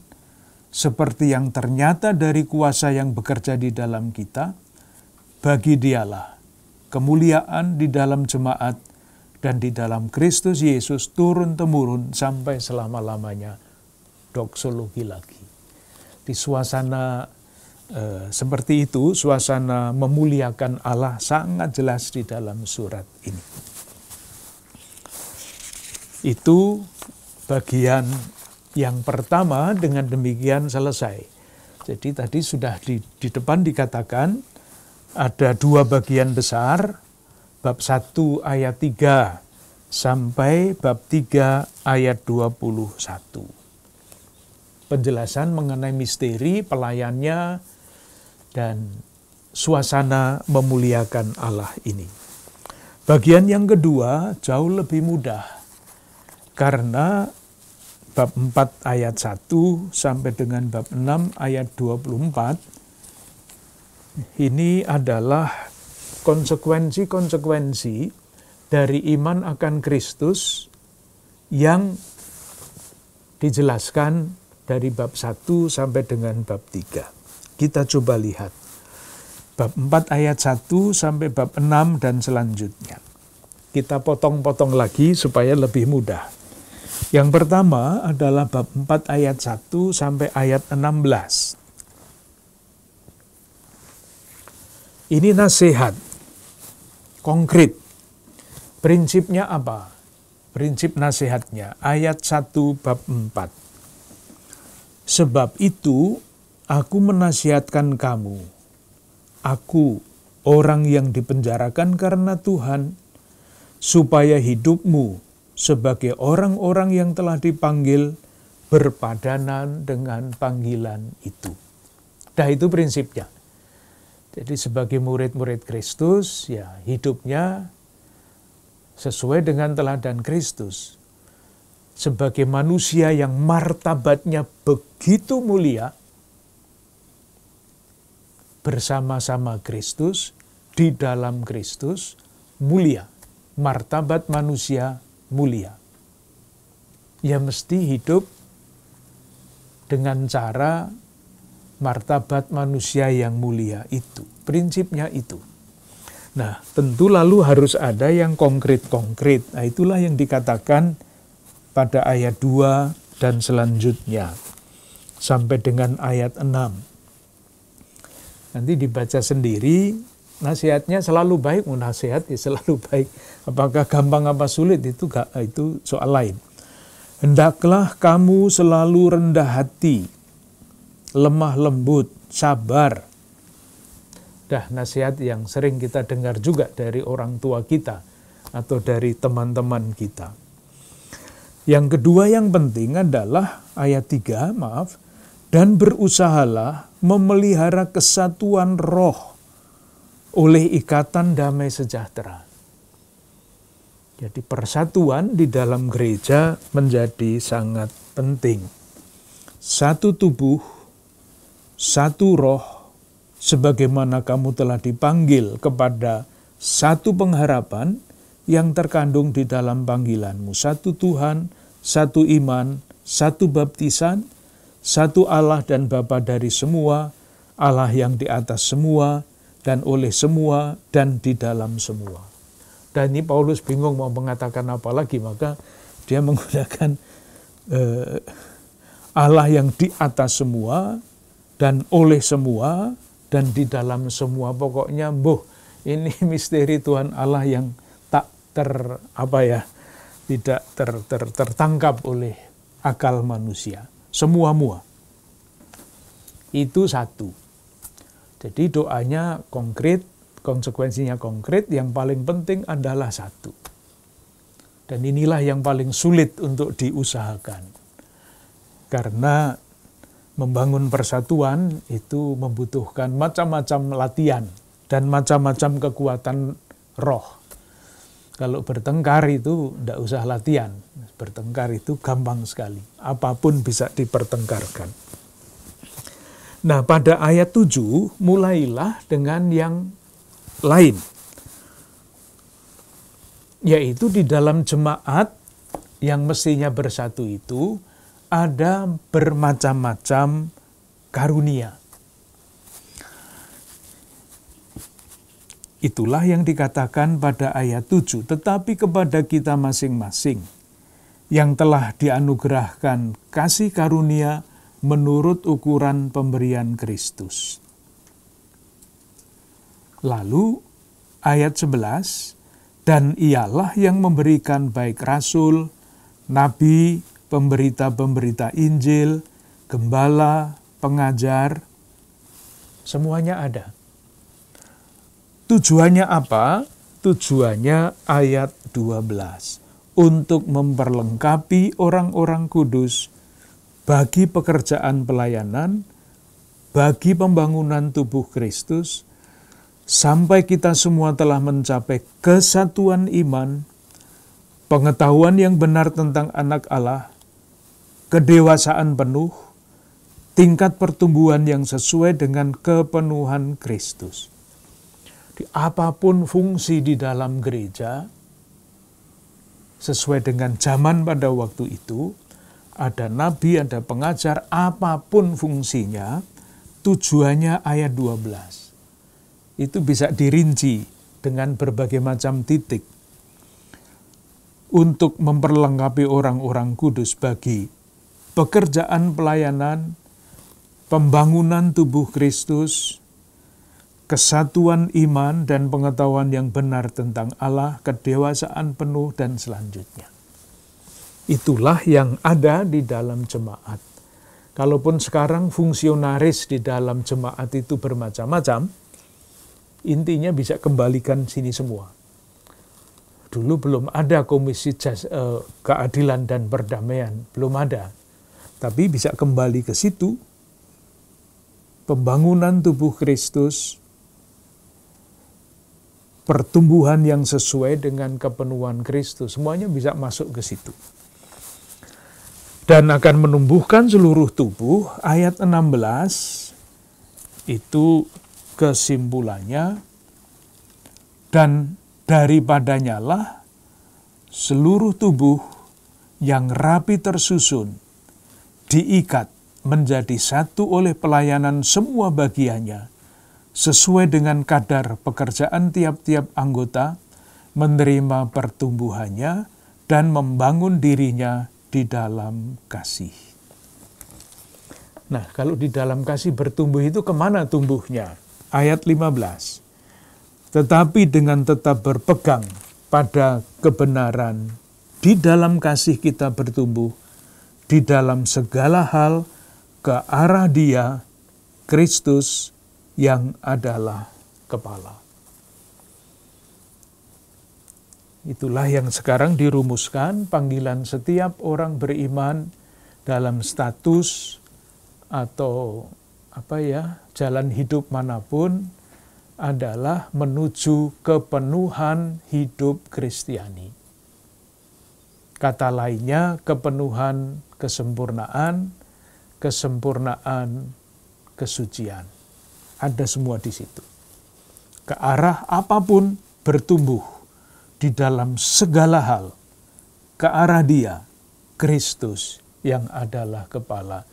seperti yang ternyata dari kuasa yang bekerja di dalam kita. Bagi dialah kemuliaan di dalam jemaat dan di dalam Kristus Yesus turun-temurun sampai selama-lamanya. Doksologi lagi. Di suasana seperti itu, suasana memuliakan Allah sangat jelas di dalam surat ini. Itu bagian yang pertama, dengan demikian selesai. Jadi tadi sudah di depan dikatakan ada dua bagian besar, bab 1 ayat 3 sampai bab 3 ayat 21. penjelasan mengenai misteri, pelayannya, dan suasana memuliakan Allah ini. Bagian yang kedua jauh lebih mudah, karena bab 4 ayat 1 sampai dengan bab 6 ayat 24, ini adalah konsekuensi-konsekuensi dari iman akan Kristus yang dijelaskan dari bab 1 sampai dengan bab 3. Kita coba lihat. Bab 4 ayat 1 sampai bab 6 dan selanjutnya. Kita potong-potong lagi supaya lebih mudah. Yang pertama adalah bab 4 ayat 1 sampai ayat 16. Ini nasihat konkret. Prinsipnya apa? Prinsip nasihatnya ayat 1 bab 4. Sebab itu aku menasihatkan kamu, aku orang yang dipenjarakan karena Tuhan, supaya hidupmu sebagai orang-orang yang telah dipanggil berpadanan dengan panggilan itu. Nah, itu prinsipnya. Jadi sebagai murid-murid Kristus, ya hidupnya sesuai dengan teladan Kristus. Sebagai manusia yang martabatnya begitu mulia, bersama-sama Kristus, di dalam Kristus, mulia. Martabat manusia mulia. Ya mesti hidup dengan cara martabat manusia yang mulia itu. Prinsipnya itu. Nah, tentu lalu harus ada yang konkret-konkret. Nah, itulah yang dikatakan pada ayat 2 dan selanjutnya. Sampai dengan ayat 6. Nanti dibaca sendiri, nasihatnya selalu baik. Nasihat ya selalu baik. Apakah gampang apa sulit, itu soal lain. Hendaklah kamu selalu rendah hati, lemah lembut, sabar. Nasihat yang sering kita dengar juga dari orang tua kita atau dari teman-teman kita. Yang kedua yang penting adalah ayat 3, dan berusahalah memelihara kesatuan roh oleh ikatan damai sejahtera. Jadi persatuan di dalam gereja menjadi sangat penting. Satu tubuh, satu roh, sebagaimana kamu telah dipanggil kepada satu pengharapan yang terkandung di dalam panggilanmu. Satu Tuhan, satu iman, satu baptisan, satu Allah dan Bapa dari semua, Allah yang di atas semua, dan oleh semua, dan di dalam semua. Dan ini Paulus bingung mau mengatakan apa lagi, maka dia menggunakan Allah yang di atas semua, dan oleh semua, dan di dalam semua. Pokoknya ini misteri Tuhan Allah yang tak tidak tertangkap oleh akal manusia. Semua-mua. Itu satu. Jadi doanya konkret, konsekuensinya konkret, yang paling penting adalah satu. Dan inilah yang paling sulit untuk diusahakan. Karena membangun persatuan itu membutuhkan macam-macam latihan dan macam-macam kekuatan roh. Kalau bertengkar itu tidak usah latihan. Bertengkar itu gampang sekali. Apapun bisa dipertengkarkan. Nah, pada ayat 7 mulailah dengan yang lain. Yaitu di dalam jemaat yang mestinya bersatu itu ada bermacam-macam karunia. Itulah yang dikatakan pada ayat 7. Tetapi kepada kita masing-masing yang telah dianugerahkan kasih karunia menurut ukuran pemberian Kristus. Lalu ayat 11, dan ialah yang memberikan baik rasul, nabi, pemberita-pemberita Injil, gembala, pengajar, semuanya ada. Tujuannya apa? Tujuannya ayat 12. Untuk memperlengkapi orang-orang kudus bagi pekerjaan pelayanan, bagi pembangunan tubuh Kristus, sampai kita semua telah mencapai kesatuan iman, pengetahuan yang benar tentang anak Allah, kedewasaan penuh, tingkat pertumbuhan yang sesuai dengan kepenuhan Kristus. Apapun fungsi di dalam gereja, sesuai dengan zaman pada waktu itu, ada nabi, ada pengajar, apapun fungsinya, tujuannya ayat 12. Itu bisa dirinci dengan berbagai macam titik untuk memperlengkapi orang-orang kudus bagi pekerjaan pelayanan, pembangunan tubuh Kristus, kesatuan iman dan pengetahuan yang benar tentang Allah, kedewasaan penuh, dan selanjutnya. Itulah yang ada di dalam jemaat. Kalaupun sekarang fungsionaris di dalam jemaat itu bermacam-macam, intinya bisa kembalikan sini semua. Dulu belum ada komisi keadilan dan perdamaian, belum ada. Tapi bisa kembali ke situ, pembangunan tubuh Kristus, pertumbuhan yang sesuai dengan kepenuhan Kristus, semuanya bisa masuk ke situ. Dan akan menumbuhkan seluruh tubuh, ayat 16, itu kesimpulannya, dan daripadanya lah seluruh tubuh yang rapi tersusun, diikat menjadi satu oleh pelayanan semua bagiannya, sesuai dengan kadar pekerjaan tiap-tiap anggota, menerima pertumbuhannya dan membangun dirinya di dalam kasih. Nah, kalau di dalam kasih bertumbuh itu kemana tumbuhnya? Ayat 15. Tetapi dengan tetap berpegang pada kebenaran, di dalam kasih kita bertumbuh, di dalam segala hal ke arah Dia, Kristus, yang adalah kepala. Itulah yang sekarang dirumuskan, panggilan setiap orang beriman dalam status atau jalan hidup manapun adalah menuju kepenuhan hidup Kristiani. Kata lainnya, kepenuhan kesempurnaan, kesucian. Ada semua di situ. Ke arah apapun bertumbuh di dalam segala hal. Ke arah Dia, Kristus yang adalah kepala.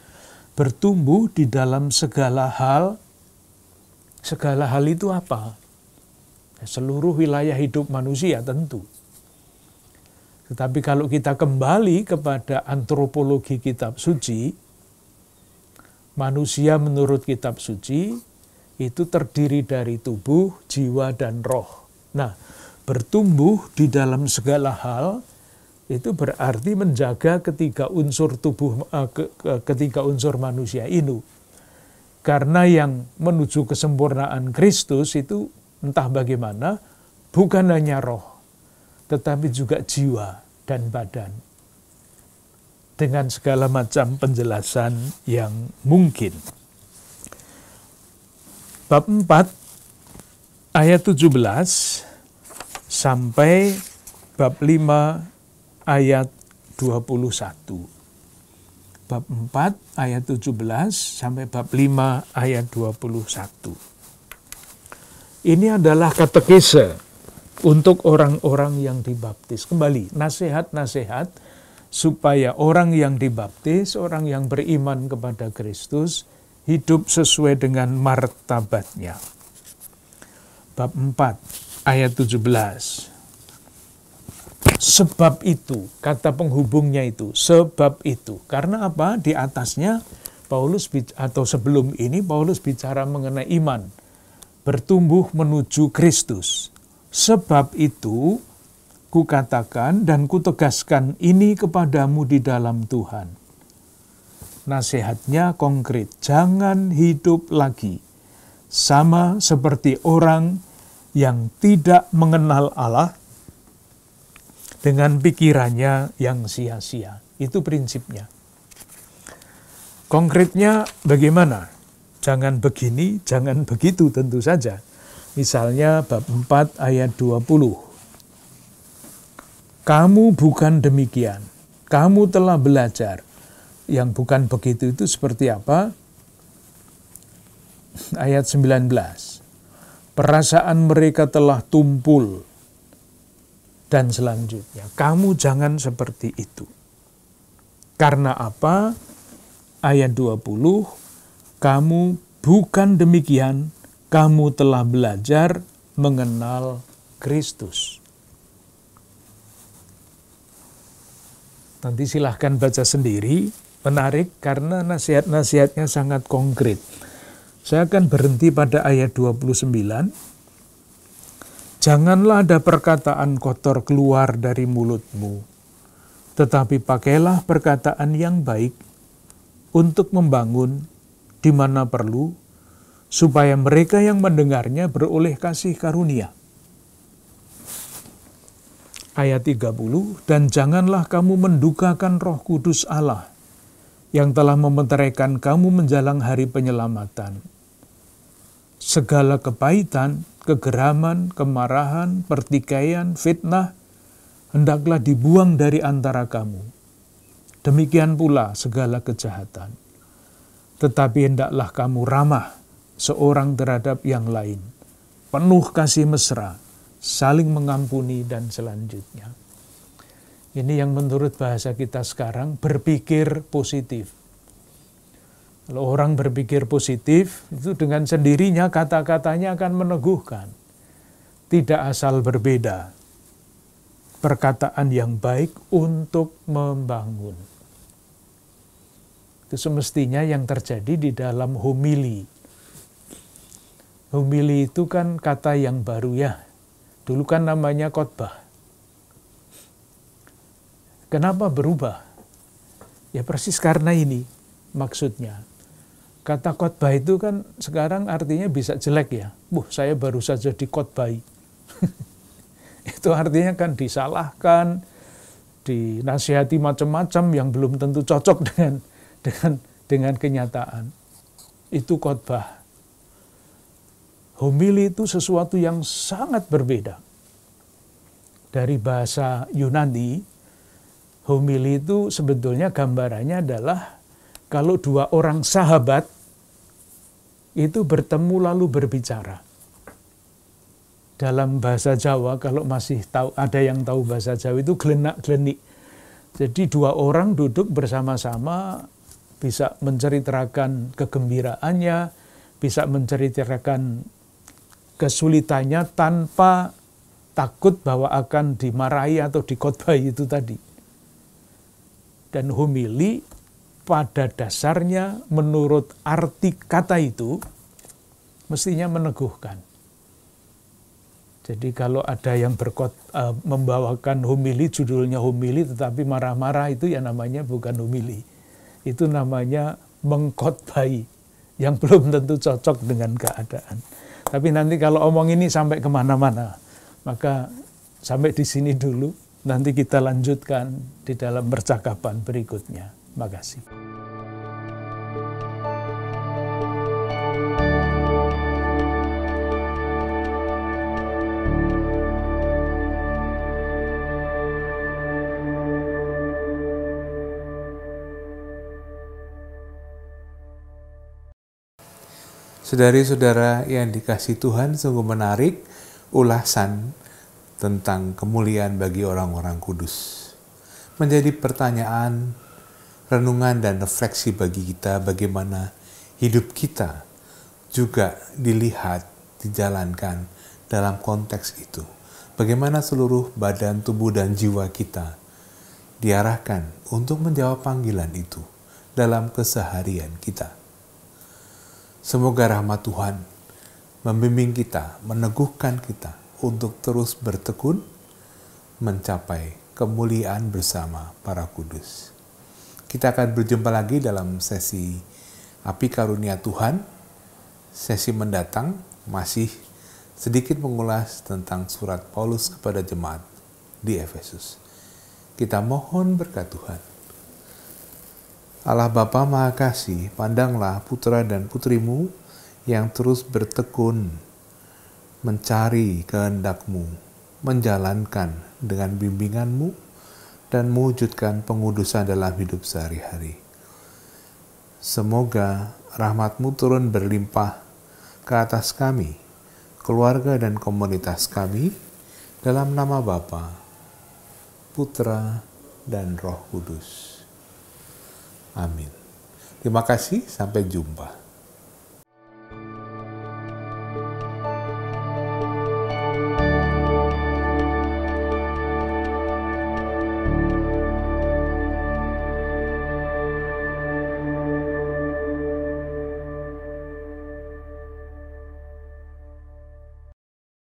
Bertumbuh di dalam segala hal. Segala hal itu apa? Seluruh wilayah hidup manusia tentu. Tetapi kalau kita kembali kepada antropologi kitab suci, manusia menurut kitab suci itu terdiri dari tubuh, jiwa, dan roh. Nah, bertumbuh di dalam segala hal itu berarti menjaga ketiga unsur manusia ini. Karena yang menuju kesempurnaan Kristus itu entah bagaimana, bukan hanya roh, tetapi juga jiwa dan badan. Dengan segala macam penjelasan yang mungkin. Bab 4 ayat 17 sampai bab 5 ayat 21. Bab 4 ayat 17 sampai bab 5 ayat 21. Ini adalah katekese untuk orang-orang yang dibaptis. Kembali, nasihat-nasihat supaya orang yang dibaptis, orang yang beriman kepada Kristus, hidup sesuai dengan martabatnya. Bab 4 ayat 17. Sebab itu, kata penghubungnya itu, sebab itu. Karena apa? Di atasnya Paulus atau sebelum ini Paulus bicara mengenai iman, bertumbuh menuju Kristus. Sebab itu kukatakan dan kutegaskan ini kepadamu di dalam Tuhan. Nasihatnya konkret, jangan hidup lagi sama seperti orang yang tidak mengenal Allah dengan pikirannya yang sia-sia. Itu prinsipnya. Konkretnya bagaimana? Jangan begini, jangan begitu tentu saja. Misalnya bab 4 ayat 20. Kamu bukan demikian, kamu telah belajar. Yang bukan begitu itu seperti apa? Ayat 19. Perasaan mereka telah tumpul. Dan selanjutnya, kamu jangan seperti itu. Karena apa? Ayat 20, kamu bukan demikian, kamu telah belajar mengenal Kristus. Nanti silahkan baca sendiri, menarik karena nasihat-nasihatnya sangat konkret. Saya akan berhenti pada ayat 29. Janganlah ada perkataan kotor keluar dari mulutmu, tetapi pakailah perkataan yang baik untuk membangun di mana perlu, supaya mereka yang mendengarnya beroleh kasih karunia. Ayat 30, dan janganlah kamu mendukakan Roh Kudus Allah, yang telah mementeraikan kamu menjelang hari penyelamatan. Segala kepahitan, kegeraman, kemarahan, pertikaian, fitnah, hendaklah dibuang dari antara kamu. Demikian pula segala kejahatan. Tetapi hendaklah kamu ramah seorang terhadap yang lain, penuh kasih mesra, saling mengampuni, dan selanjutnya. Ini yang menurut bahasa kita sekarang berpikir positif. Kalau orang berpikir positif, itu dengan sendirinya kata-katanya akan meneguhkan. Tidak asal berbeda. Perkataan yang baik untuk membangun. Itu semestinya yang terjadi di dalam homili. Homili itu kan kata yang baru ya. Dulu kan namanya khotbah. Kenapa berubah? Ya persis karena ini maksudnya. Kata khotbah itu kan sekarang artinya bisa jelek ya. Saya baru saja dikhotbahi. Itu artinya kan disalahkan, dinasihati macam-macam yang belum tentu cocok dengan kenyataan. Itu khotbah. Homili itu sesuatu yang sangat berbeda. Dari bahasa Yunani, homili itu sebetulnya gambarannya adalah kalau dua orang sahabat itu bertemu lalu berbicara. Dalam bahasa Jawa, kalau masih tahu, ada yang tahu bahasa Jawa itu gelenak-gelenik. Jadi dua orang duduk bersama-sama, bisa menceritakan kegembiraannya, bisa menceritakan kesulitannya tanpa takut bahwa akan dimarahi atau dikhotbahi itu tadi. Dan homili pada dasarnya menurut arti kata itu mestinya meneguhkan. Jadi kalau ada yang membawakan homili, judulnya homili tetapi marah-marah, itu ya namanya bukan homili. Itu namanya mengkhotbahi yang belum tentu cocok dengan keadaan. Tapi nanti kalau omong ini sampai kemana-mana, maka sampai di sini dulu, nanti kita lanjutkan di dalam percakapan berikutnya. Makasih. Saudari-saudara yang dikasihi Tuhan, sungguh menarik ulasan tentang kemuliaan bagi orang-orang kudus. Menjadi pertanyaan, renungan dan refleksi bagi kita bagaimana hidup kita juga dilihat, dijalankan dalam konteks itu. Bagaimana seluruh badan, tubuh, dan jiwa kita diarahkan untuk menjawab panggilan itu dalam keseharian kita. Semoga rahmat Tuhan membimbing kita, meneguhkan kita untuk terus bertekun mencapai kemuliaan bersama para kudus. Kita akan berjumpa lagi dalam sesi Api Karunia Tuhan. Sesi mendatang masih sedikit mengulas tentang surat Paulus kepada jemaat di Efesus. Kita mohon berkat Tuhan. Allah Bapa Maha Kasih, pandanglah putra dan putrimu yang terus bertekun mencari kehendak-Mu, menjalankan dengan bimbingan-Mu, dan mewujudkan pengudusan dalam hidup sehari-hari. Semoga rahmat-Mu turun berlimpah ke atas kami, keluarga dan komunitas kami, dalam nama Bapa, Putra, dan Roh Kudus. Amin. Terima kasih, sampai jumpa.